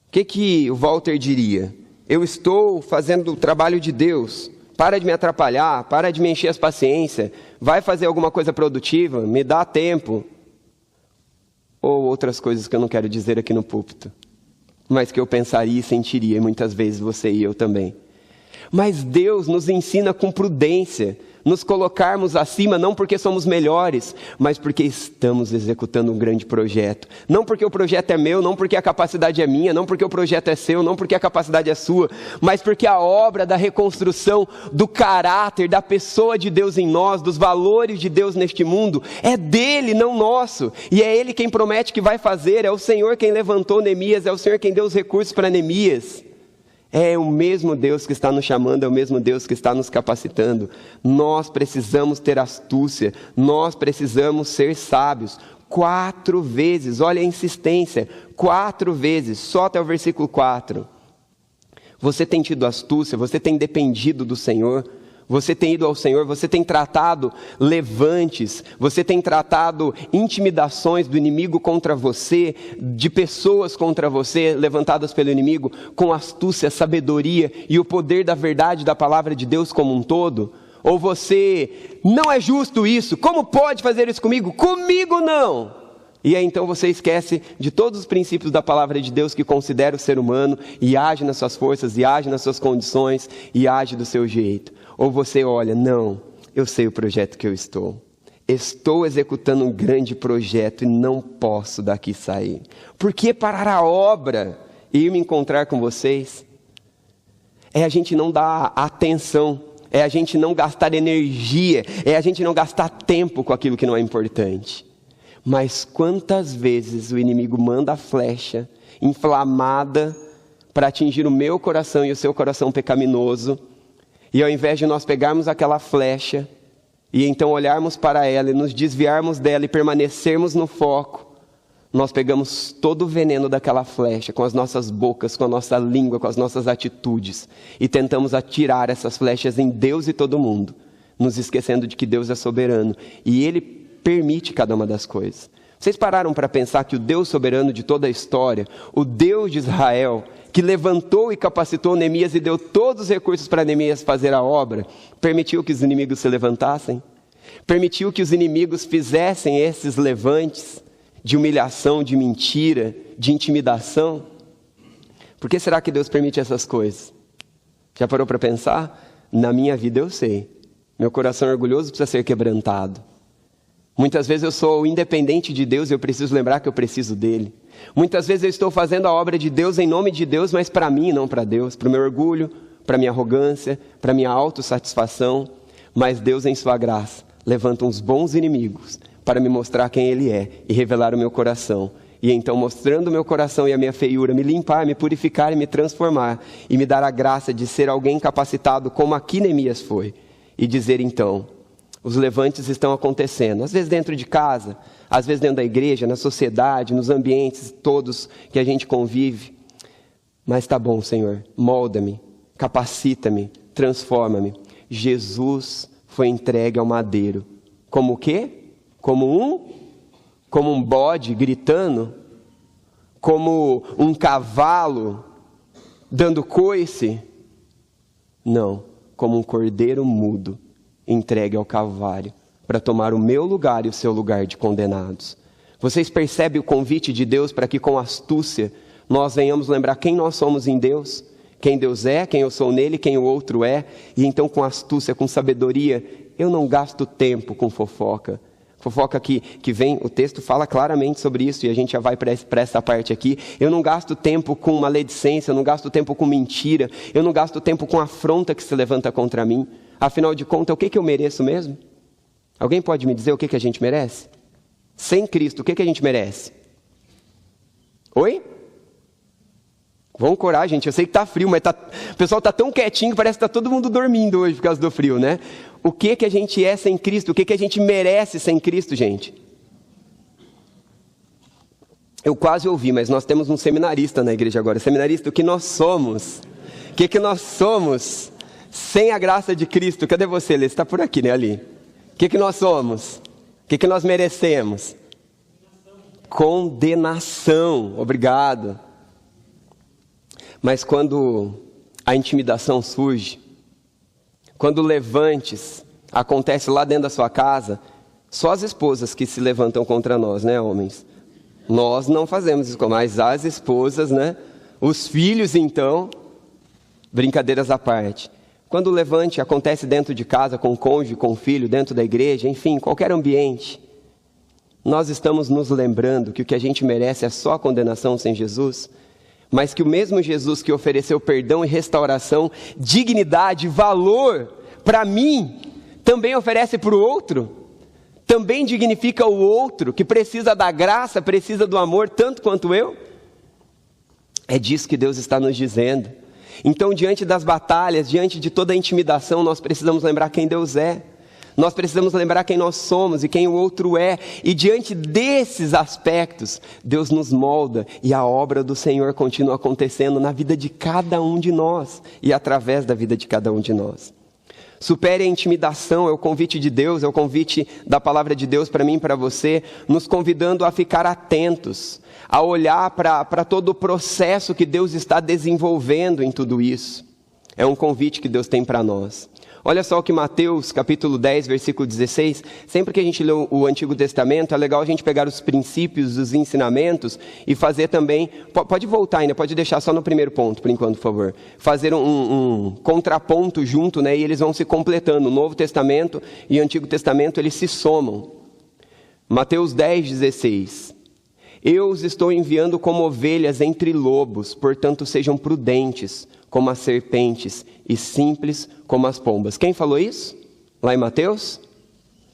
o que o Walter diria? Eu estou fazendo o trabalho de Deus, para de me atrapalhar, para de me encher as paciências, vai fazer alguma coisa produtiva, me dá tempo. Ou outras coisas que eu não quero dizer aqui no púlpito, mas que eu pensaria e sentiria, e muitas vezes você e eu também. Mas Deus nos ensina com prudência, nos colocarmos acima, não porque somos melhores, mas porque estamos executando um grande projeto. Não porque o projeto é meu, não porque a capacidade é minha, não porque o projeto é seu, não porque a capacidade é sua, mas porque a obra da reconstrução do caráter, da pessoa de Deus em nós, dos valores de Deus neste mundo, é dele, não nosso. E é ele quem promete que vai fazer, é o Senhor quem levantou Neemias, é o Senhor quem deu os recursos para Neemias. É o mesmo Deus que está nos chamando, é o mesmo Deus que está nos capacitando. Nós precisamos ter astúcia, nós precisamos ser sábios. 4 vezes, olha a insistência, 4 vezes, só até o versículo 4. Você tem tido astúcia, você tem dependido do Senhor, você tem ido ao Senhor, você tem tratado levantes, você tem tratado intimidações do inimigo contra você, de pessoas contra você, levantadas pelo inimigo, com astúcia, sabedoria e o poder da verdade da palavra de Deus como um todo? Ou você, não é justo isso, como pode fazer isso comigo? Comigo não! E aí então você esquece de todos os princípios da palavra de Deus que considera o ser humano e age nas suas forças, e age nas suas condições, e age do seu jeito. Ou você olha, não, eu sei o projeto que eu estou executando um grande projeto e não posso daqui sair. Por que parar a obra e ir me encontrar com vocês? É a gente não dar atenção, é a gente não gastar energia, é a gente não gastar tempo com aquilo que não é importante. Mas quantas vezes o inimigo manda a flecha inflamada para atingir o meu coração e o seu coração pecaminoso, e ao invés de nós pegarmos aquela flecha e então olharmos para ela e nos desviarmos dela e permanecermos no foco, nós pegamos todo o veneno daquela flecha com as nossas bocas, com a nossa língua, com as nossas atitudes e tentamos atirar essas flechas em Deus e todo mundo, nos esquecendo de que Deus é soberano e Ele permite cada uma das coisas. Vocês pararam para pensar que o Deus soberano de toda a história, o Deus de Israel, que levantou e capacitou Neemias e deu todos os recursos para Neemias fazer a obra, permitiu que os inimigos se levantassem? Permitiu que os inimigos fizessem esses levantes de humilhação, de mentira, de intimidação? Por que será que Deus permite essas coisas? Já parou para pensar? Na minha vida eu sei. Meu coração orgulhoso precisa ser quebrantado. Muitas vezes eu sou independente de Deus e eu preciso lembrar que eu preciso dele. Muitas vezes eu estou fazendo a obra de Deus em nome de Deus, mas para mim, não para Deus. Para o meu orgulho, para a minha arrogância, para a minha autossatisfação. Mas Deus, em sua graça, levanta uns bons inimigos para me mostrar quem Ele é e revelar o meu coração. E então, mostrando o meu coração e a minha feiura, me limpar, me purificar e me transformar. E me dar a graça de ser alguém capacitado como aqui Neemias foi. E dizer então, os levantes estão acontecendo. Às vezes dentro de casa, às vezes dentro da igreja, na sociedade, nos ambientes todos que a gente convive. Mas tá bom, Senhor, molda-me, capacita-me, transforma-me. Jesus foi entregue ao madeiro. Como o quê? Como um bode gritando? Como um cavalo dando coice? Não, como um cordeiro mudo entregue ao Calvário para tomar o meu lugar e o seu lugar de condenados. Vocês percebem o convite de Deus para que com astúcia nós venhamos lembrar quem nós somos em Deus? Quem Deus é, quem eu sou nele, quem o outro é. E então com astúcia, com sabedoria, eu não gasto tempo com fofoca. Fofoca que vem, o texto fala claramente sobre isso e a gente já vai para essa parte aqui. Eu não gasto tempo com maledicência, eu não gasto tempo com mentira, eu não gasto tempo com afronta que se levanta contra mim. Afinal de contas, o que eu mereço mesmo? Alguém pode me dizer o que a gente merece? Sem Cristo, o que a gente merece? Oi? Vamos corar, gente. Eu sei que está frio, mas o pessoal está tão quietinho que parece que está todo mundo dormindo hoje por causa do frio, né? O que a gente é sem Cristo? O que a gente merece sem Cristo, gente? Eu quase ouvi, mas nós temos um seminarista na igreja agora. Seminarista, o que nós somos? O que nós somos sem a graça de Cristo? Cadê você, Lê? Você está por aqui, né, ali? O que nós somos? O que nós merecemos? Condenação. Obrigado. Mas quando a intimidação surge, quando levantes acontece lá dentro da sua casa, só as esposas que se levantam contra nós, né, homens? Nós não fazemos isso, mas as esposas, né? Os filhos, então, brincadeiras à parte. Quando o levante acontece dentro de casa, com o cônjuge, com o filho, dentro da igreja, enfim, qualquer ambiente, nós estamos nos lembrando que o que a gente merece é só a condenação sem Jesus, mas que o mesmo Jesus que ofereceu perdão e restauração, dignidade, valor para mim, também oferece para o outro, também dignifica o outro, que precisa da graça, precisa do amor, tanto quanto eu. É disso que Deus está nos dizendo. Então, diante das batalhas, diante de toda a intimidação, nós precisamos lembrar quem Deus é. Nós precisamos lembrar quem nós somos e quem o outro é. E diante desses aspectos, Deus nos molda e a obra do Senhor continua acontecendo na vida de cada um de nós e através da vida de cada um de nós. Supere a intimidação, é o convite de Deus, é o convite da palavra de Deus para mim e para você, nos convidando a ficar atentos, a olhar para todo o processo que Deus está desenvolvendo em tudo isso. É um convite que Deus tem para nós. Olha só o que Mateus, capítulo 10, versículo 16, sempre que a gente lê o Antigo Testamento, é legal a gente pegar os princípios, os ensinamentos e fazer também, pode voltar ainda, pode deixar só no primeiro ponto, por enquanto, por favor. Fazer um contraponto junto, né, e eles vão se completando. O Novo Testamento e o Antigo Testamento, eles se somam. Mateus 10, 16. Eu os estou enviando como ovelhas entre lobos, portanto sejam prudentes como as serpentes e simples como as pombas. Quem falou isso? Lá em Mateus?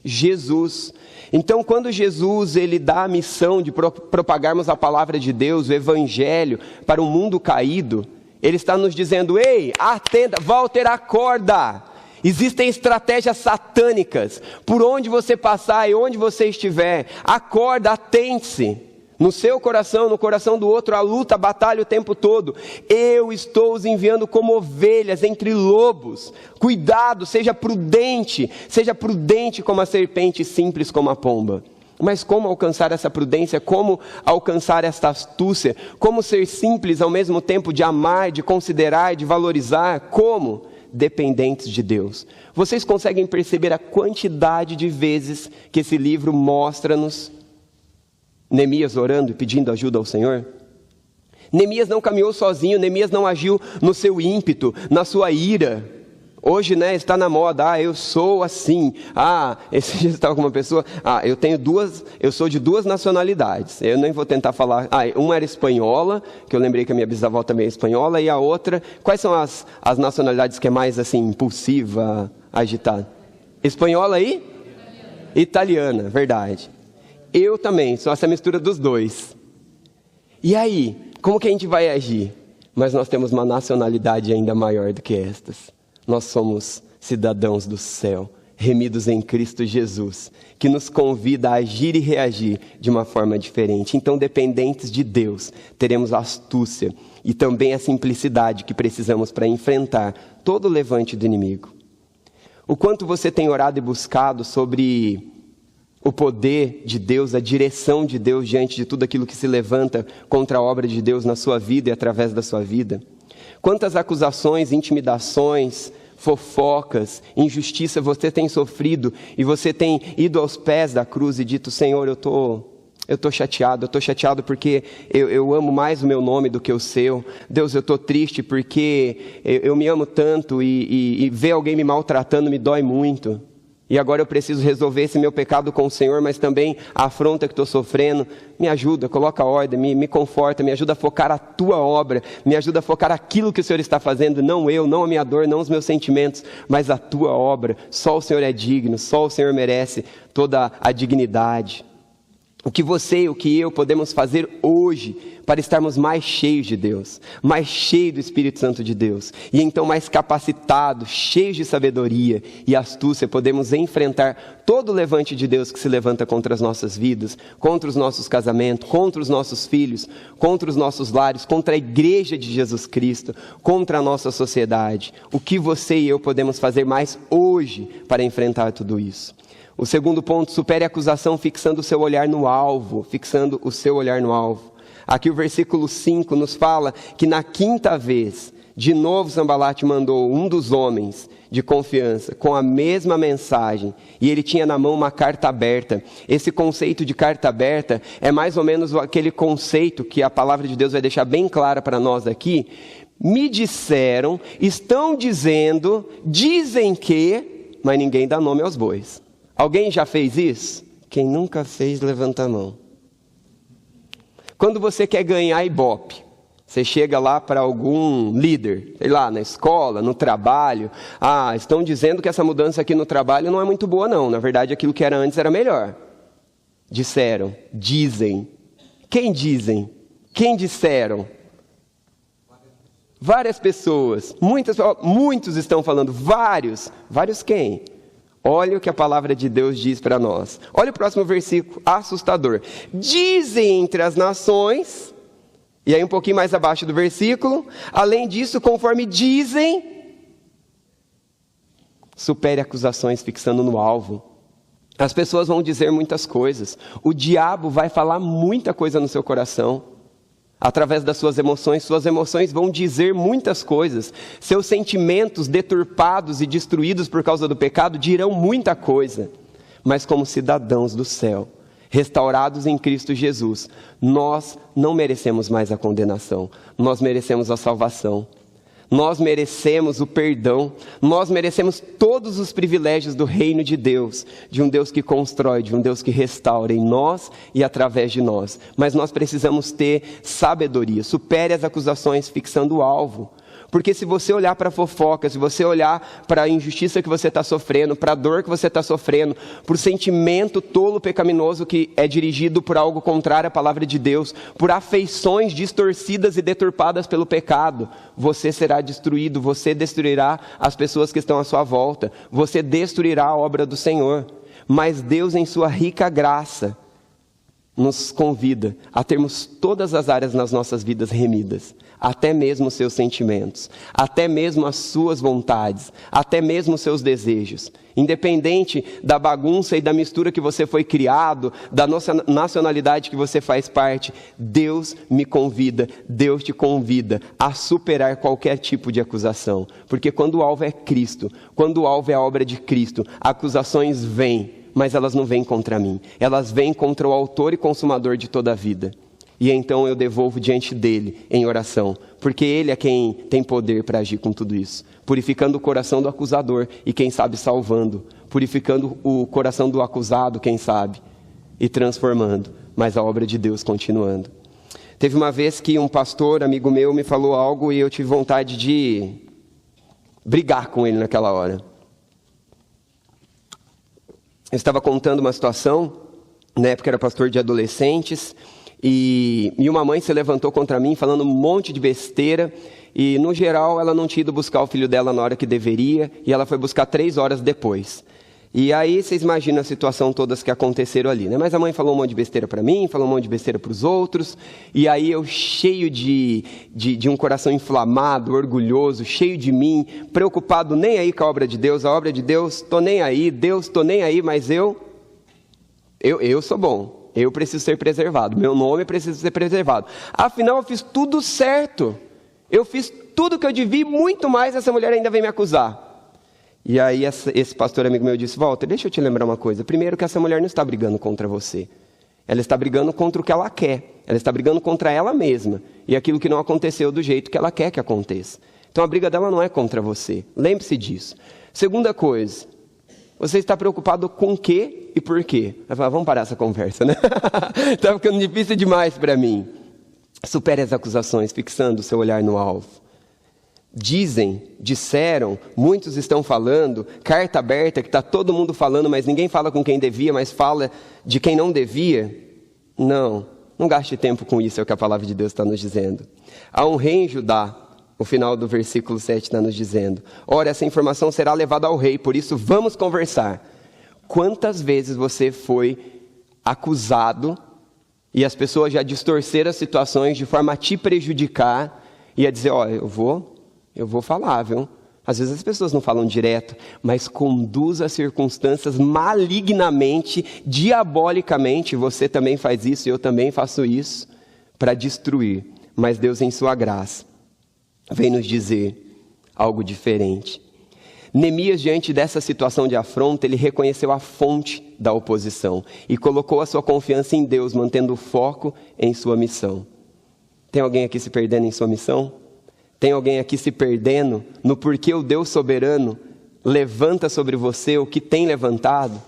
Jesus. Então, quando Jesus ele dá a missão de propagarmos a palavra de Deus, o evangelho, para um mundo caído, ele está nos dizendo, ei, atenta, Walter, acorda! Existem estratégias satânicas, por onde você passar e onde você estiver, acorda, atente-se. No seu coração, no coração do outro, a luta, a batalha o tempo todo. Eu estou os enviando como ovelhas entre lobos. Cuidado, seja prudente como a serpente, simples como a pomba. Mas como alcançar essa prudência? Como alcançar esta astúcia? Como ser simples ao mesmo tempo de amar, de considerar, de valorizar? Como? dependentes de Deus. Vocês conseguem perceber a quantidade de vezes que esse livro mostra-nos Neemias orando e pedindo ajuda ao Senhor? Neemias não caminhou sozinho, Neemias não agiu no seu ímpeto, na sua ira. Hoje, está na moda, eu sou assim. Esse dia estava com uma pessoa, eu sou de 2 nacionalidades. Eu nem vou tentar falar, uma era espanhola, que eu lembrei que a minha bisavó também é espanhola, e a outra, quais são as nacionalidades que é mais assim, impulsiva, agitada? Espanhola e? Italiana, verdade. Eu também, sou essa mistura dos dois. E aí, como que a gente vai agir? Mas nós temos uma nacionalidade ainda maior do que estas. Nós somos cidadãos do céu, remidos em Cristo Jesus, que nos convida a agir e reagir de uma forma diferente. Então, dependentes de Deus, teremos a astúcia e também a simplicidade que precisamos para enfrentar todo o levante do inimigo. O quanto você tem orado e buscado sobre o poder de Deus, a direção de Deus diante de tudo aquilo que se levanta contra a obra de Deus na sua vida e através da sua vida? Quantas acusações, intimidações, fofocas, injustiça você tem sofrido e você tem ido aos pés da cruz e dito: Senhor, eu estou chateado porque eu amo mais o meu nome do que o seu. Deus, eu estou triste porque eu me amo tanto e ver alguém me maltratando me dói muito. E agora eu preciso resolver esse meu pecado com o Senhor, mas também a afronta que estou sofrendo. Me ajuda, coloca ordem, me conforta, me ajuda a focar a tua obra, me ajuda a focar aquilo que o Senhor está fazendo, não eu, não a minha dor, não os meus sentimentos, mas a tua obra. Só o Senhor é digno, só o Senhor merece toda a dignidade. O que você e o que eu podemos fazer hoje para estarmos mais cheios de Deus, mais cheios do Espírito Santo de Deus, e então mais capacitados, cheios de sabedoria e astúcia, podemos enfrentar todo o levante de Deus que se levanta contra as nossas vidas, contra os nossos casamentos, contra os nossos filhos, contra os nossos lares, contra a igreja de Jesus Cristo, contra a nossa sociedade. O que você e eu podemos fazer mais hoje para enfrentar tudo isso? O segundo ponto, supere a acusação fixando o seu olhar no alvo, fixando o seu olhar no alvo. Aqui o versículo 5 nos fala que na 5ª vez, de novo Sanbalate mandou um dos homens de confiança com a mesma mensagem, e ele tinha na mão uma carta aberta. Esse conceito de carta aberta é mais ou menos aquele conceito que a palavra de Deus vai deixar bem clara para nós aqui. Me disseram, estão dizendo, dizem que, mas ninguém dá nome aos bois. Alguém já fez isso? Quem nunca fez, levanta a mão. Quando você quer ganhar Ibope, você chega lá para algum líder, sei lá, na escola, no trabalho. Estão dizendo que essa mudança aqui no trabalho não é muito boa não. Na verdade, aquilo que era antes era melhor. Disseram, dizem. Quem dizem? Quem disseram? Várias pessoas. Muitos estão falando. Vários. Vários quem? Olha o que a palavra de Deus diz para nós. Olha o próximo versículo, assustador. Dizem entre as nações, e aí um pouquinho mais abaixo do versículo, além disso, conforme dizem, supere acusações fixando no alvo. As pessoas vão dizer muitas coisas. O diabo vai falar muita coisa no seu coração. Através das suas emoções vão dizer muitas coisas. Seus sentimentos deturpados e destruídos por causa do pecado dirão muita coisa. Mas como cidadãos do céu, restaurados em Cristo Jesus, nós não merecemos mais a condenação. Nós merecemos a salvação. Nós merecemos o perdão, nós merecemos todos os privilégios do reino de Deus, de um Deus que constrói, de um Deus que restaura em nós e através de nós. Mas nós precisamos ter sabedoria, supere as acusações fixando o alvo. Porque se você olhar para a fofoca, se você olhar para a injustiça que você está sofrendo, para a dor que você está sofrendo, por sentimento tolo pecaminoso que é dirigido por algo contrário à palavra de Deus, por afeições distorcidas e deturpadas pelo pecado, você será destruído, você destruirá as pessoas que estão à sua volta, você destruirá a obra do Senhor. Mas Deus, em sua rica graça, nos convida a termos todas as áreas nas nossas vidas remidas, até mesmo os seus sentimentos, até mesmo as suas vontades, até mesmo os seus desejos. Independente da bagunça e da mistura que você foi criado, da nacionalidade que você faz parte, Deus me convida, Deus te convida a superar qualquer tipo de acusação. Porque quando o alvo é Cristo, quando o alvo é a obra de Cristo, acusações vêm, mas elas não vêm contra mim. Elas vêm contra o autor e consumador de toda a vida. E então eu devolvo diante dele em oração, porque ele é quem tem poder para agir com tudo isso. Purificando o coração do acusador e quem sabe salvando. Purificando o coração do acusado, quem sabe, e transformando. Mas a obra de Deus continuando. Teve uma vez que um pastor, amigo meu, me falou algo e eu tive vontade de brigar com ele naquela hora. Eu estava contando uma situação, na época era pastor de adolescentes, e uma mãe se levantou contra mim falando um monte de besteira, e no geral ela não tinha ido buscar o filho dela na hora que deveria, e ela foi buscar 3 horas depois. E aí vocês imaginam a situação todas que aconteceram ali, né? Mas a mãe falou um monte de besteira para mim, falou um monte de besteira para os outros, e aí eu cheio de um coração inflamado, orgulhoso, cheio de mim, preocupado nem aí com a obra de Deus, tô nem aí, Deus, tô nem aí, mas eu sou bom, eu preciso ser preservado, meu nome precisa ser preservado. Afinal eu fiz tudo certo, eu fiz tudo que eu devia e muito mais, essa mulher ainda vem me acusar. E aí esse pastor amigo meu disse, Walter, deixa eu te lembrar uma coisa. Primeiro que essa mulher não está brigando contra você. Ela está brigando contra o que ela quer. Ela está brigando contra ela mesma. E aquilo que não aconteceu do jeito que ela quer que aconteça. Então a briga dela não é contra você. Lembre-se disso. Segunda coisa, você está preocupado com o quê e por quê? Vai falar, vamos parar essa conversa, né? Está ficando difícil demais para mim. Supere as acusações, fixando o seu olhar no alvo. Disseram, muitos estão falando, carta aberta, que está todo mundo falando, mas ninguém fala com quem devia, mas fala de quem não devia. Não gaste tempo com isso, é o que a palavra de Deus está nos dizendo. Há um rei em Judá, o final do versículo 7 está nos dizendo, ora, essa informação será levada ao rei, por isso vamos conversar. Quantas vezes você foi acusado, e as pessoas já distorceram as situações de forma a te prejudicar, e a dizer, eu vou falar, viu? Às vezes as pessoas não falam direto, mas conduz as circunstâncias malignamente, diabolicamente. Você também faz isso, eu também faço isso, para destruir. Mas Deus, em sua graça, vem nos dizer algo diferente. Neemias, diante dessa situação de afronta, ele reconheceu a fonte da oposição e colocou a sua confiança em Deus, mantendo o foco em sua missão. Tem alguém aqui se perdendo em sua missão? Tem alguém aqui se perdendo no porquê o Deus soberano levanta sobre você o que tem levantado?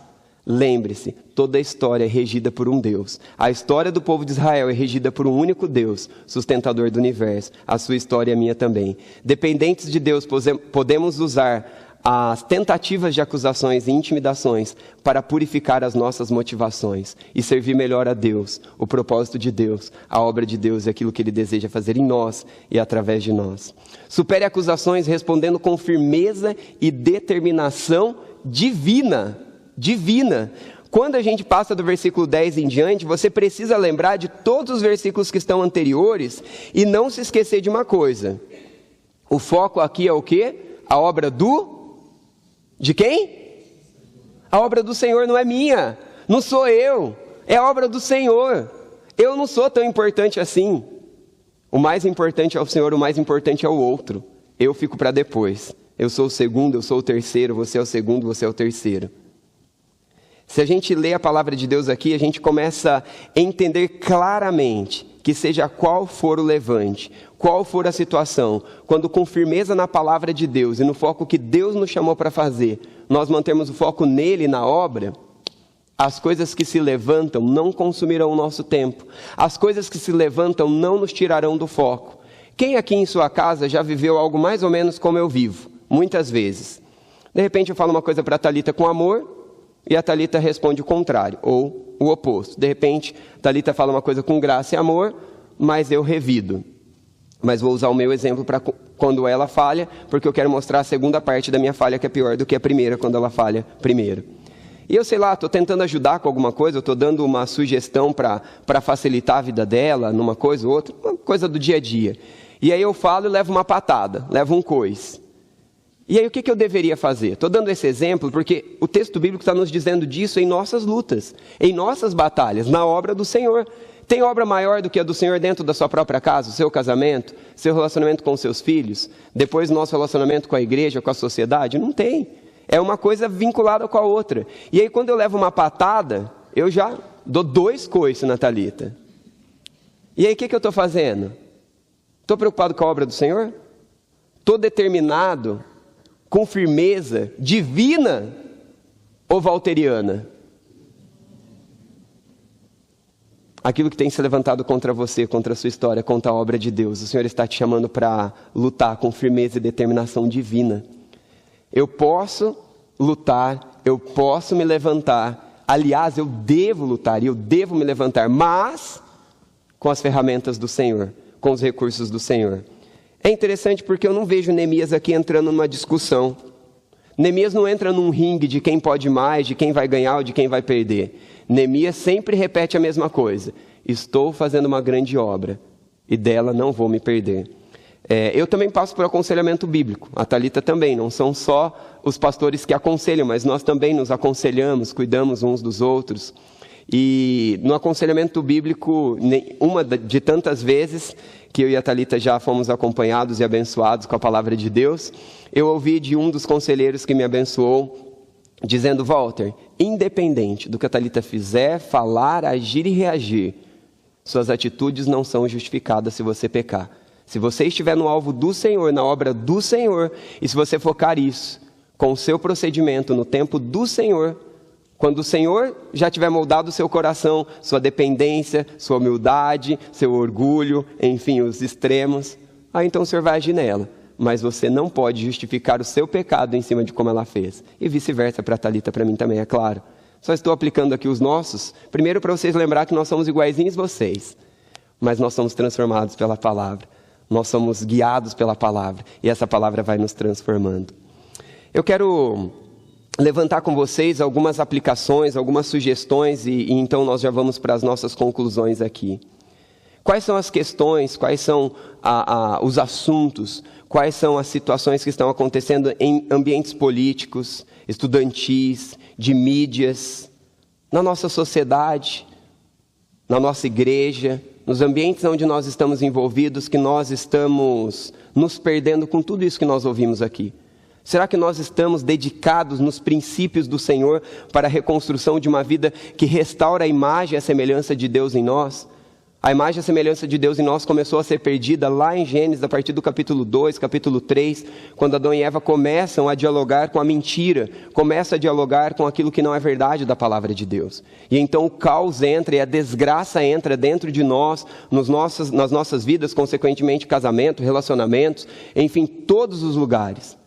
Lembre-se, toda a história é regida por um Deus. A história do povo de Israel é regida por um único Deus, sustentador do universo. A sua história é minha também. Dependentes de Deus, podemos usar as tentativas de acusações e intimidações para purificar as nossas motivações e servir melhor a Deus, o propósito de Deus, a obra de Deus e aquilo que Ele deseja fazer em nós e através de nós. Supere acusações respondendo com firmeza e determinação divina. Quando a gente passa do versículo 10 em diante, você precisa lembrar de todos os versículos que estão anteriores e não se esquecer de uma coisa. O foco aqui é o quê? A obra de quem? A obra do Senhor não é minha, não sou eu, é a obra do Senhor. Eu não sou tão importante assim. O mais importante é o Senhor, o mais importante é o outro. Eu fico para depois. Eu sou o segundo, eu sou o terceiro, você é o segundo, você é o terceiro. Se a gente lê a palavra de Deus aqui, a gente começa a entender claramente que seja qual for o levante, qual for a situação, quando com firmeza na palavra de Deus e no foco que Deus nos chamou para fazer, nós mantemos o foco nele, na obra, as coisas que se levantam não consumirão o nosso tempo. As coisas que se levantam não nos tirarão do foco. Quem aqui em sua casa já viveu algo mais ou menos como eu vivo? Muitas vezes. De repente eu falo uma coisa para a Thalita com amor, e a Thalita responde o contrário, ou o oposto. De repente, a Thalita fala uma coisa com graça e amor, mas eu revido. Mas vou usar o meu exemplo para quando ela falha, porque eu quero mostrar a segunda parte da minha falha, que é pior do que a primeira, quando ela falha primeiro. E eu sei lá, estou tentando ajudar com alguma coisa, eu estou dando uma sugestão para facilitar a vida dela, numa coisa ou outra, uma coisa do dia a dia. E aí eu falo e levo uma patada, levo um coice. E aí o que eu deveria fazer? Estou dando esse exemplo porque o texto bíblico está nos dizendo disso em nossas lutas, em nossas batalhas, na obra do Senhor. Tem obra maior do que a do Senhor dentro da sua própria casa, o seu casamento, seu relacionamento com os seus filhos, depois o nosso relacionamento com a igreja, com a sociedade? Não tem. É uma coisa vinculada com a outra. E aí quando eu levo uma patada, eu já dou 2 coices na Thalita. E aí o que eu estou fazendo? Estou preocupado com a obra do Senhor? Estou determinado, com firmeza, divina ou valteriana? Aquilo que tem se levantado contra você, contra a sua história, contra a obra de Deus, o Senhor está te chamando para lutar com firmeza e determinação divina. Eu posso lutar, eu posso me levantar, aliás, eu devo lutar e eu devo me levantar, mas com as ferramentas do Senhor, com os recursos do Senhor. É interessante porque eu não vejo Neemias aqui entrando numa discussão. Neemias não entra num ringue de quem pode mais, de quem vai ganhar ou de quem vai perder. Neemias sempre repete a mesma coisa: estou fazendo uma grande obra e dela não vou me perder. Eu também passo por aconselhamento bíblico, a Thalita também, não são só os pastores que aconselham, mas nós também nos aconselhamos, cuidamos uns dos outros. E no aconselhamento bíblico, uma de tantas vezes que eu e a Thalita já fomos acompanhados e abençoados com a palavra de Deus, eu ouvi de um dos conselheiros que me abençoou, dizendo: Walter, independente do que a Thalita fizer, falar, agir e reagir, suas atitudes não são justificadas se você pecar. Se você estiver no alvo do Senhor, na obra do Senhor, e se você focar isso com o seu procedimento no tempo do Senhor, quando o Senhor já tiver moldado o seu coração, sua dependência, sua humildade, seu orgulho, enfim, os extremos, aí então o Senhor vai agir nela. Mas você não pode justificar o seu pecado em cima de como ela fez. E vice-versa para a Thalita, para mim também, é claro. Só estou aplicando aqui os nossos, primeiro para vocês lembrar que nós somos iguaizinhos vocês, mas nós somos transformados pela palavra. Nós somos guiados pela palavra, e essa palavra vai nos transformando. Eu quero levantar com vocês algumas aplicações, algumas sugestões, e então nós já vamos para as nossas conclusões aqui. Quais são as questões, quais são os assuntos, quais são as situações que estão acontecendo em ambientes políticos, estudantis, de mídias, na nossa sociedade, na nossa igreja, nos ambientes onde nós estamos envolvidos, que nós estamos nos perdendo com tudo isso que nós ouvimos aqui? Será que nós estamos dedicados nos princípios do Senhor para a reconstrução de uma vida que restaura a imagem e a semelhança de Deus em nós? A imagem e a semelhança de Deus em nós começou a ser perdida lá em Gênesis, a partir do capítulo 2, capítulo 3, quando Adão e Eva começam a dialogar com a mentira, começam a dialogar com aquilo que não é verdade da palavra de Deus. E então o caos entra e a desgraça entra dentro de nós, nas nossas vidas, consequentemente casamento, relacionamentos, enfim, todos os lugares.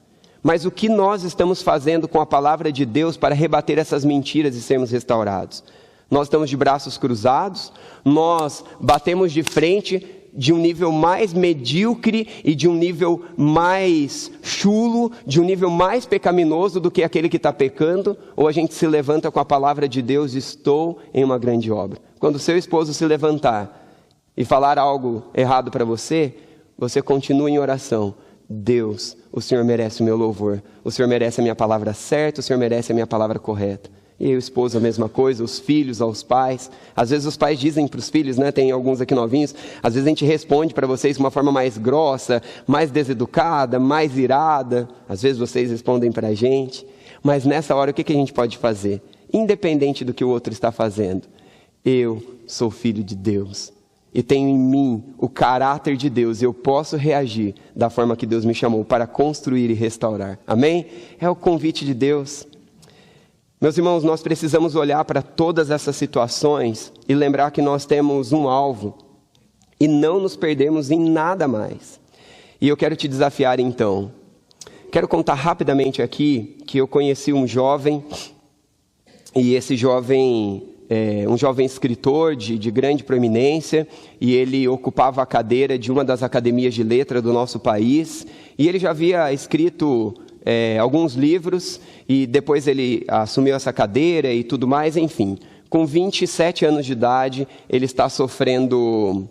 Mas o que nós estamos fazendo com a palavra de Deus para rebater essas mentiras e sermos restaurados? Nós estamos de braços cruzados, nós batemos de frente de um nível mais medíocre e de um nível mais chulo, de um nível mais pecaminoso do que aquele que está pecando, ou a gente se levanta com a palavra de Deus: estou em uma grande obra. Quando o seu esposo se levantar e falar algo errado para você, você continua em oração: Deus, o Senhor merece o meu louvor, o Senhor merece a minha palavra certa, o Senhor merece a minha palavra correta. E o esposo a mesma coisa, os filhos aos pais. Às vezes os pais dizem para os filhos, né? Tem alguns aqui novinhos, às vezes a gente responde para vocês de uma forma mais grossa, mais deseducada, mais irada. Às vezes vocês respondem para a gente. Mas nessa hora o que a gente pode fazer? Independente do que o outro está fazendo, eu sou filho de Deus e tenho em mim o caráter de Deus, e eu posso reagir da forma que Deus me chamou para construir e restaurar. Amém? É o convite de Deus. Meus irmãos, nós precisamos olhar para todas essas situações e lembrar que nós temos um alvo e não nos perdermos em nada mais. E eu quero te desafiar então. Quero contar rapidamente aqui que eu conheci um jovem, e esse jovem um jovem escritor de grande proeminência, e ele ocupava a cadeira de uma das academias de letra do nosso país, e ele já havia escrito alguns livros, e depois ele assumiu essa cadeira e tudo mais, enfim. Com 27 anos de idade, ele está sofrendo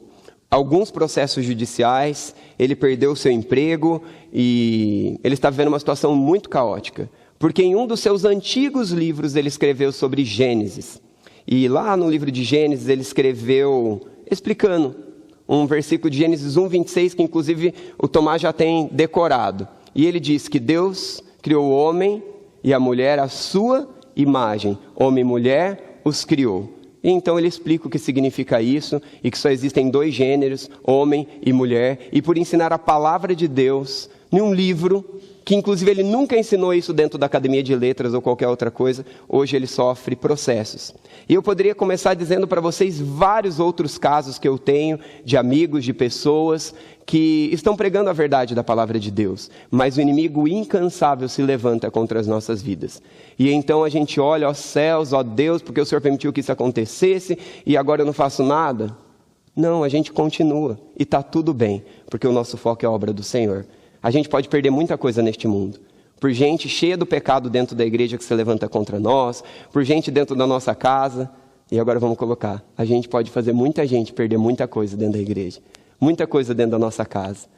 alguns processos judiciais, ele perdeu o seu emprego e ele está vivendo uma situação muito caótica. Porque em um dos seus antigos livros ele escreveu sobre Gênesis. E lá no livro de Gênesis ele escreveu explicando um versículo de Gênesis 1:26, que inclusive o Tomás já tem decorado. E ele diz que Deus criou o homem e a mulher à sua imagem. Homem e mulher os criou. E então ele explica o que significa isso, e que só existem 2 gêneros, homem e mulher. E por ensinar a palavra de Deus em um livro, que inclusive ele nunca ensinou isso dentro da Academia de Letras ou qualquer outra coisa, hoje ele sofre processos. E eu poderia começar dizendo para vocês vários outros casos que eu tenho de amigos, de pessoas que estão pregando a verdade da palavra de Deus, mas o inimigo incansável se levanta contra as nossas vidas. E então a gente olha, ó céus, ó Deus, porque o Senhor permitiu que isso acontecesse e agora eu não faço nada? Não, a gente continua e está tudo bem, porque o nosso foco é a obra do Senhor. A gente pode perder muita coisa neste mundo, por gente cheia do pecado dentro da igreja que se levanta contra nós, por gente dentro da nossa casa. E agora vamos colocar, a gente pode fazer muita gente perder muita coisa dentro da igreja, muita coisa dentro da nossa casa,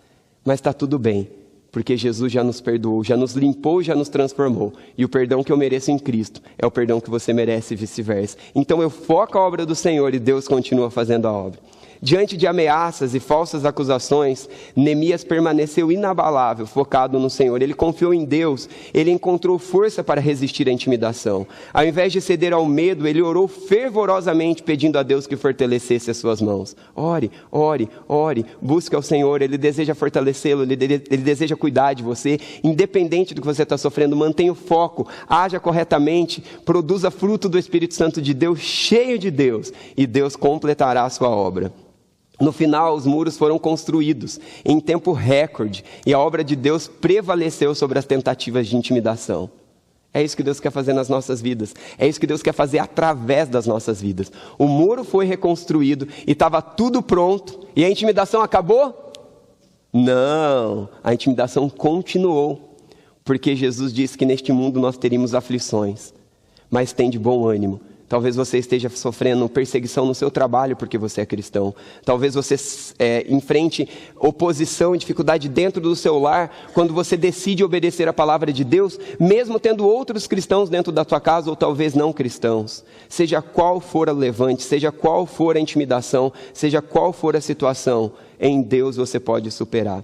mas está tudo bem, porque Jesus já nos perdoou, já nos limpou, já nos transformou. E o perdão que eu mereço em Cristo é o perdão que você merece e vice-versa. Então eu foco a obra do Senhor e Deus continua fazendo a obra. Diante de ameaças e falsas acusações, Neemias permaneceu inabalável, focado no Senhor. Ele confiou em Deus, ele encontrou força para resistir à intimidação. Ao invés de ceder ao medo, ele orou fervorosamente, pedindo a Deus que fortalecesse as suas mãos. Ore, ore, ore, busque ao Senhor, ele deseja fortalecê-lo, ele deseja cuidar de você. Independente do que você está sofrendo, mantenha o foco, haja corretamente, produza fruto do Espírito Santo de Deus, cheio de Deus, e Deus completará a sua obra. No final, os muros foram construídos em tempo recorde e a obra de Deus prevaleceu sobre as tentativas de intimidação. É isso que Deus quer fazer nas nossas vidas. É isso que Deus quer fazer através das nossas vidas. O muro foi reconstruído e estava tudo pronto. E a intimidação acabou? Não, a intimidação continuou. Porque Jesus disse que neste mundo nós teríamos aflições. Mas tem de bom ânimo. Talvez você esteja sofrendo perseguição no seu trabalho porque você é cristão. Talvez você enfrente oposição e dificuldade dentro do seu lar quando você decide obedecer a palavra de Deus, mesmo tendo outros cristãos dentro da tua casa ou talvez não cristãos. Seja qual for o levante, seja qual for a intimidação, seja qual for a situação, em Deus você pode superar.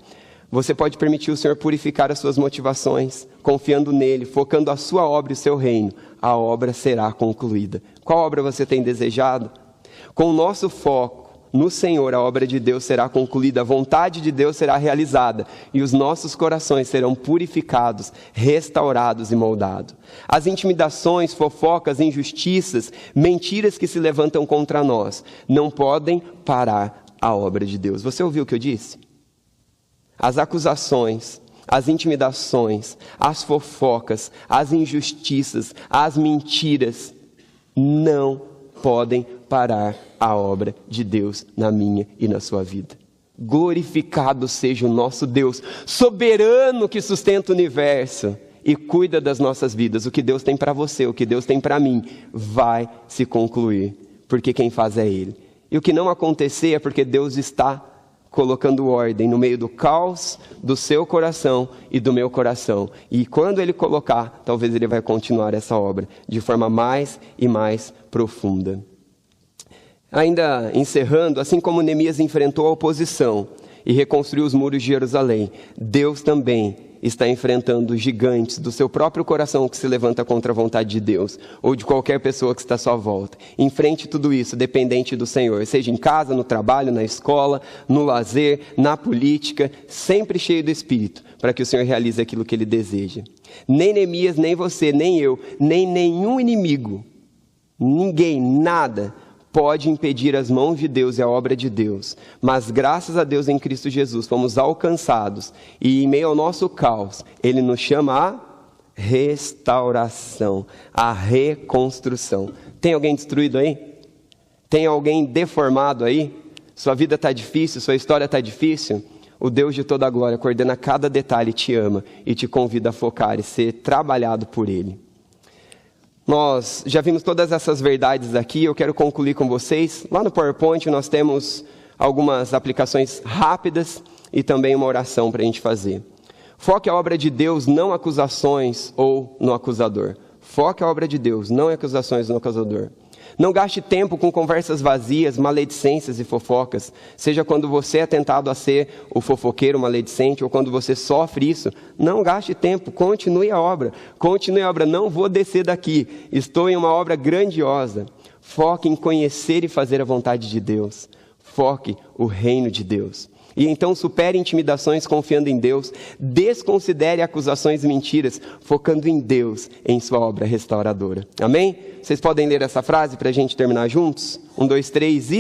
Você pode permitir o Senhor purificar as suas motivações, confiando nele, focando a sua obra e o seu reino. A obra será concluída. Qual obra você tem desejado? Com o nosso foco no Senhor, a obra de Deus será concluída, a vontade de Deus será realizada e os nossos corações serão purificados, restaurados e moldados. As intimidações, fofocas, injustiças, mentiras que se levantam contra nós não podem parar a obra de Deus. Você ouviu o que eu disse? As acusações, as intimidações, as fofocas, as injustiças, as mentiras não podem parar a obra de Deus na minha e na sua vida. Glorificado seja o nosso Deus, soberano que sustenta o universo e cuida das nossas vidas. O que Deus tem para você, o que Deus tem para mim, vai se concluir, porque quem faz é Ele. E o que não acontecer é porque Deus está colocando ordem no meio do caos do seu coração e do meu coração. E quando Ele colocar, talvez Ele vai continuar essa obra de forma mais e mais profunda. Ainda encerrando, assim como Neemias enfrentou a oposição e reconstruiu os muros de Jerusalém, Deus também está enfrentando gigantes do seu próprio coração que se levanta contra a vontade de Deus, ou de qualquer pessoa que está à sua volta. Enfrente tudo isso, dependente do Senhor, seja em casa, no trabalho, na escola, no lazer, na política, sempre cheio do Espírito, para que o Senhor realize aquilo que Ele deseja. Nem Neemias, nem você, nem eu, nem nenhum inimigo, ninguém, nada, pode impedir as mãos de Deus e a obra de Deus, mas graças a Deus em Cristo Jesus fomos alcançados e em meio ao nosso caos, Ele nos chama a restauração, a reconstrução. Tem alguém destruído aí? Tem alguém deformado aí? Sua vida está difícil, sua história está difícil? o Deus de toda a glória coordena cada detalhe, te ama e te convida a focar e ser trabalhado por Ele. Nós já vimos todas essas verdades aqui, eu quero concluir com vocês. Lá no PowerPoint nós temos algumas aplicações rápidas e também uma oração para a gente fazer. Foque a obra de Deus, não acusações ou no acusador. Foque a obra de Deus, não acusações no acusador. Não gaste tempo com conversas vazias, maledicências e fofocas. Seja quando você é tentado a ser o fofoqueiro maledicente ou quando você sofre isso. Não gaste tempo, continue a obra. Continue a obra, não vou descer daqui. Estou em uma obra grandiosa. Foque em conhecer e fazer a vontade de Deus. Foque o reino de Deus. E então supere intimidações confiando em Deus. Desconsidere acusações e mentiras, focando em Deus, em sua obra restauradora. Amém? Vocês podem ler essa frase para a gente terminar juntos? 1, 2, 3 e...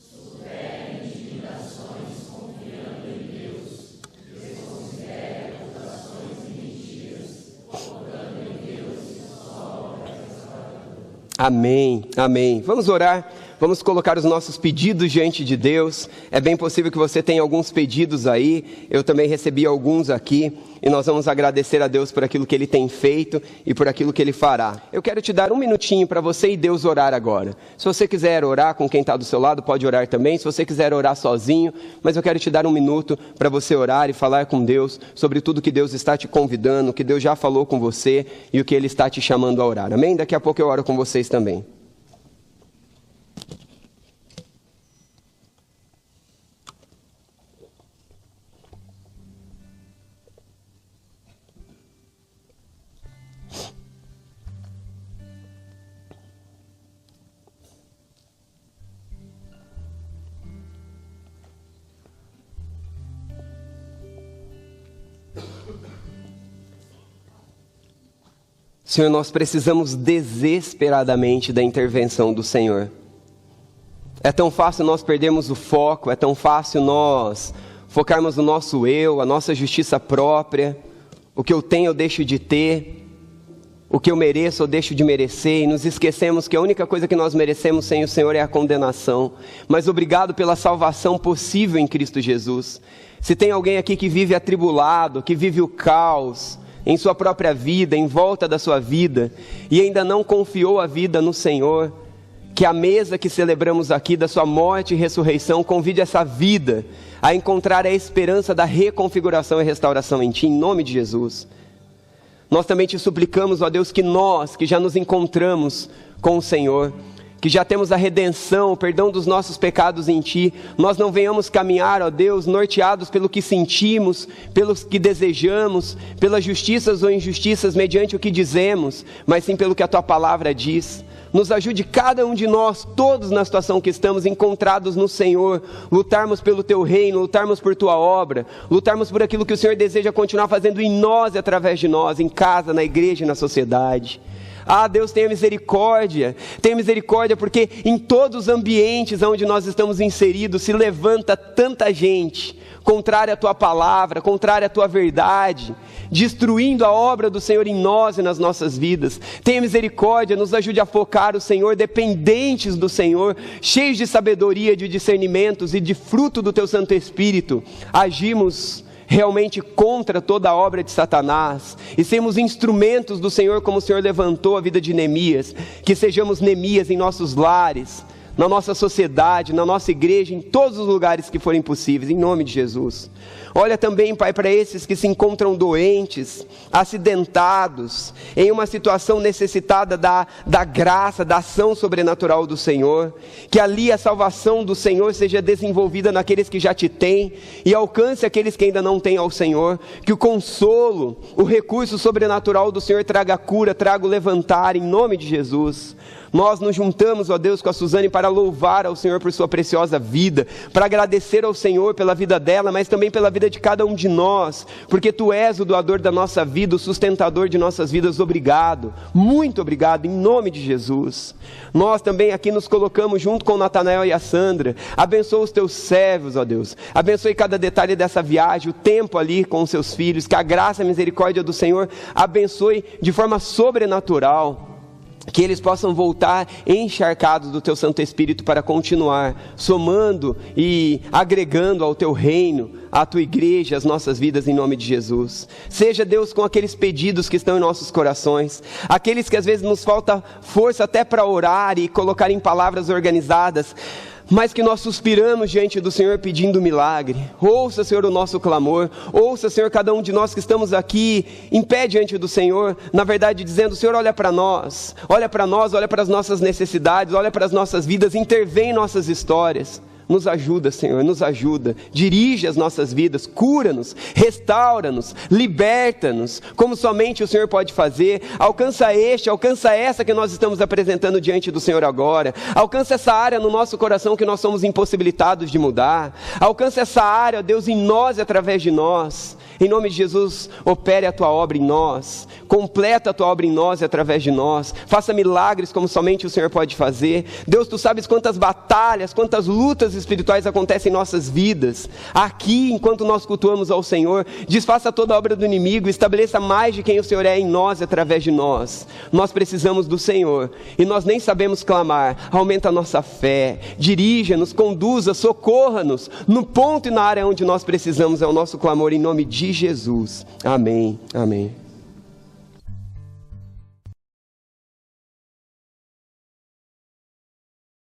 Supere intimidações confiando em Deus. Desconsidere acusações e mentiras, focando em Deus, sua obra restauradora. Amém, amém. Vamos orar. Vamos colocar os nossos pedidos diante de Deus. É bem possível que você tenha alguns pedidos aí. Eu também recebi alguns aqui. E nós vamos agradecer a Deus por aquilo que Ele tem feito e por aquilo que Ele fará. Eu quero te dar um minutinho para você e Deus orar agora. Se você quiser orar com quem está do seu lado, pode orar também. Se você quiser orar sozinho, mas eu quero te dar um minuto para você orar e falar com Deus sobre tudo que Deus está te convidando, o que Deus já falou com você e o que Ele está te chamando a orar. Amém? Daqui a pouco eu oro com vocês também. Senhor, nós precisamos desesperadamente da intervenção do Senhor. É tão fácil nós perdermos o foco, é tão fácil nós focarmos no nosso eu, a nossa justiça própria, o que eu tenho eu deixo de ter, o que eu mereço eu deixo de merecer, e nos esquecemos que a única coisa que nós merecemos sem o Senhor é a condenação. Mas obrigado pela salvação possível em Cristo Jesus. Se tem alguém aqui que vive atribulado, que vive o caos em sua própria vida, em volta da sua vida, e ainda não confiou a vida no Senhor, que a mesa que celebramos aqui da sua morte e ressurreição convide essa vida a encontrar a esperança da reconfiguração e restauração em Ti, em nome de Jesus. Nós também Te suplicamos, ó Deus, que nós, que já nos encontramos com o Senhor, que já temos a redenção, o perdão dos nossos pecados em Ti, nós não venhamos caminhar, ó Deus, norteados pelo que sentimos, pelos que desejamos, pelas justiças ou injustiças mediante o que dizemos, mas sim pelo que a Tua palavra diz. Nos ajude cada um de nós, todos na situação que estamos, encontrados no Senhor, lutarmos pelo Teu reino, lutarmos por Tua obra, lutarmos por aquilo que o Senhor deseja continuar fazendo em nós e através de nós, em casa, na igreja e na sociedade. Ah, Deus, tenha misericórdia porque em todos os ambientes onde nós estamos inseridos se levanta tanta gente contrária à Tua palavra, contrária à Tua verdade, destruindo a obra do Senhor em nós e nas nossas vidas. Tenha misericórdia, nos ajude a focar o Senhor, dependentes do Senhor, cheios de sabedoria, de discernimentos e de fruto do Teu Santo Espírito. Agimos realmente contra toda a obra de Satanás, e sermos instrumentos do Senhor como o Senhor levantou a vida de Neemias, que sejamos Neemias em nossos lares, na nossa sociedade, na nossa igreja, em todos os lugares que forem possíveis, em nome de Jesus. Olha também, Pai, para esses que se encontram doentes, acidentados, em uma situação necessitada da graça, da ação sobrenatural do Senhor, que ali a salvação do Senhor seja desenvolvida naqueles que já Te têm, e alcance aqueles que ainda não têm ao Senhor, que o consolo, o recurso sobrenatural do Senhor traga cura, traga o levantar, em nome de Jesus. Nós nos juntamos, ó Deus, com a Suzane para louvar ao Senhor por sua preciosa vida, para agradecer ao Senhor pela vida dela, mas também pela vida de cada um de nós, porque Tu és o doador da nossa vida, o sustentador de nossas vidas. Obrigado, muito obrigado, em nome de Jesus. Nós também aqui nos colocamos junto com o Natanael e a Sandra. Abençoa os Teus servos, ó Deus, abençoe cada detalhe dessa viagem, o tempo ali com os Seus filhos, que a graça e a misericórdia do Senhor abençoe de forma sobrenatural que eles possam voltar encharcados do Teu Santo Espírito para continuar somando e agregando ao Teu reino, à Tua igreja, as nossas vidas em nome de Jesus. Seja, Deus, com aqueles pedidos que estão em nossos corações, aqueles que às vezes nos falta força até para orar e colocar em palavras organizadas, mas que nós suspiramos diante do Senhor pedindo milagre. Ouça, Senhor, o nosso clamor. Ouça, Senhor, cada um de nós que estamos aqui em pé diante do Senhor, na verdade dizendo: Senhor, olha para nós, olha para as nossas necessidades, olha para as nossas vidas, intervém em nossas histórias. Nos ajuda, Senhor, nos ajuda, dirige as nossas vidas, cura-nos, restaura-nos, liberta-nos, como somente o Senhor pode fazer. Alcança alcança essa que nós estamos apresentando diante do Senhor agora, alcança essa área no nosso coração que nós somos impossibilitados de mudar, alcança essa área, Deus, em nós e através de nós. Em nome de Jesus, opere a Tua obra em nós, completa a Tua obra em nós e através de nós, faça milagres como somente o Senhor pode fazer. Deus, Tu sabes quantas batalhas, quantas lutas espirituais acontecem em nossas vidas, aqui enquanto nós cultuamos ao Senhor. Desfaça toda a obra do inimigo, estabeleça mais de quem o Senhor é em nós e através de nós. Nós precisamos do Senhor, e nós nem sabemos clamar. Aumenta a nossa fé, dirija-nos, conduza, socorra-nos, no ponto e na área onde nós precisamos, é o nosso clamor em nome de Jesus. Amém, amém.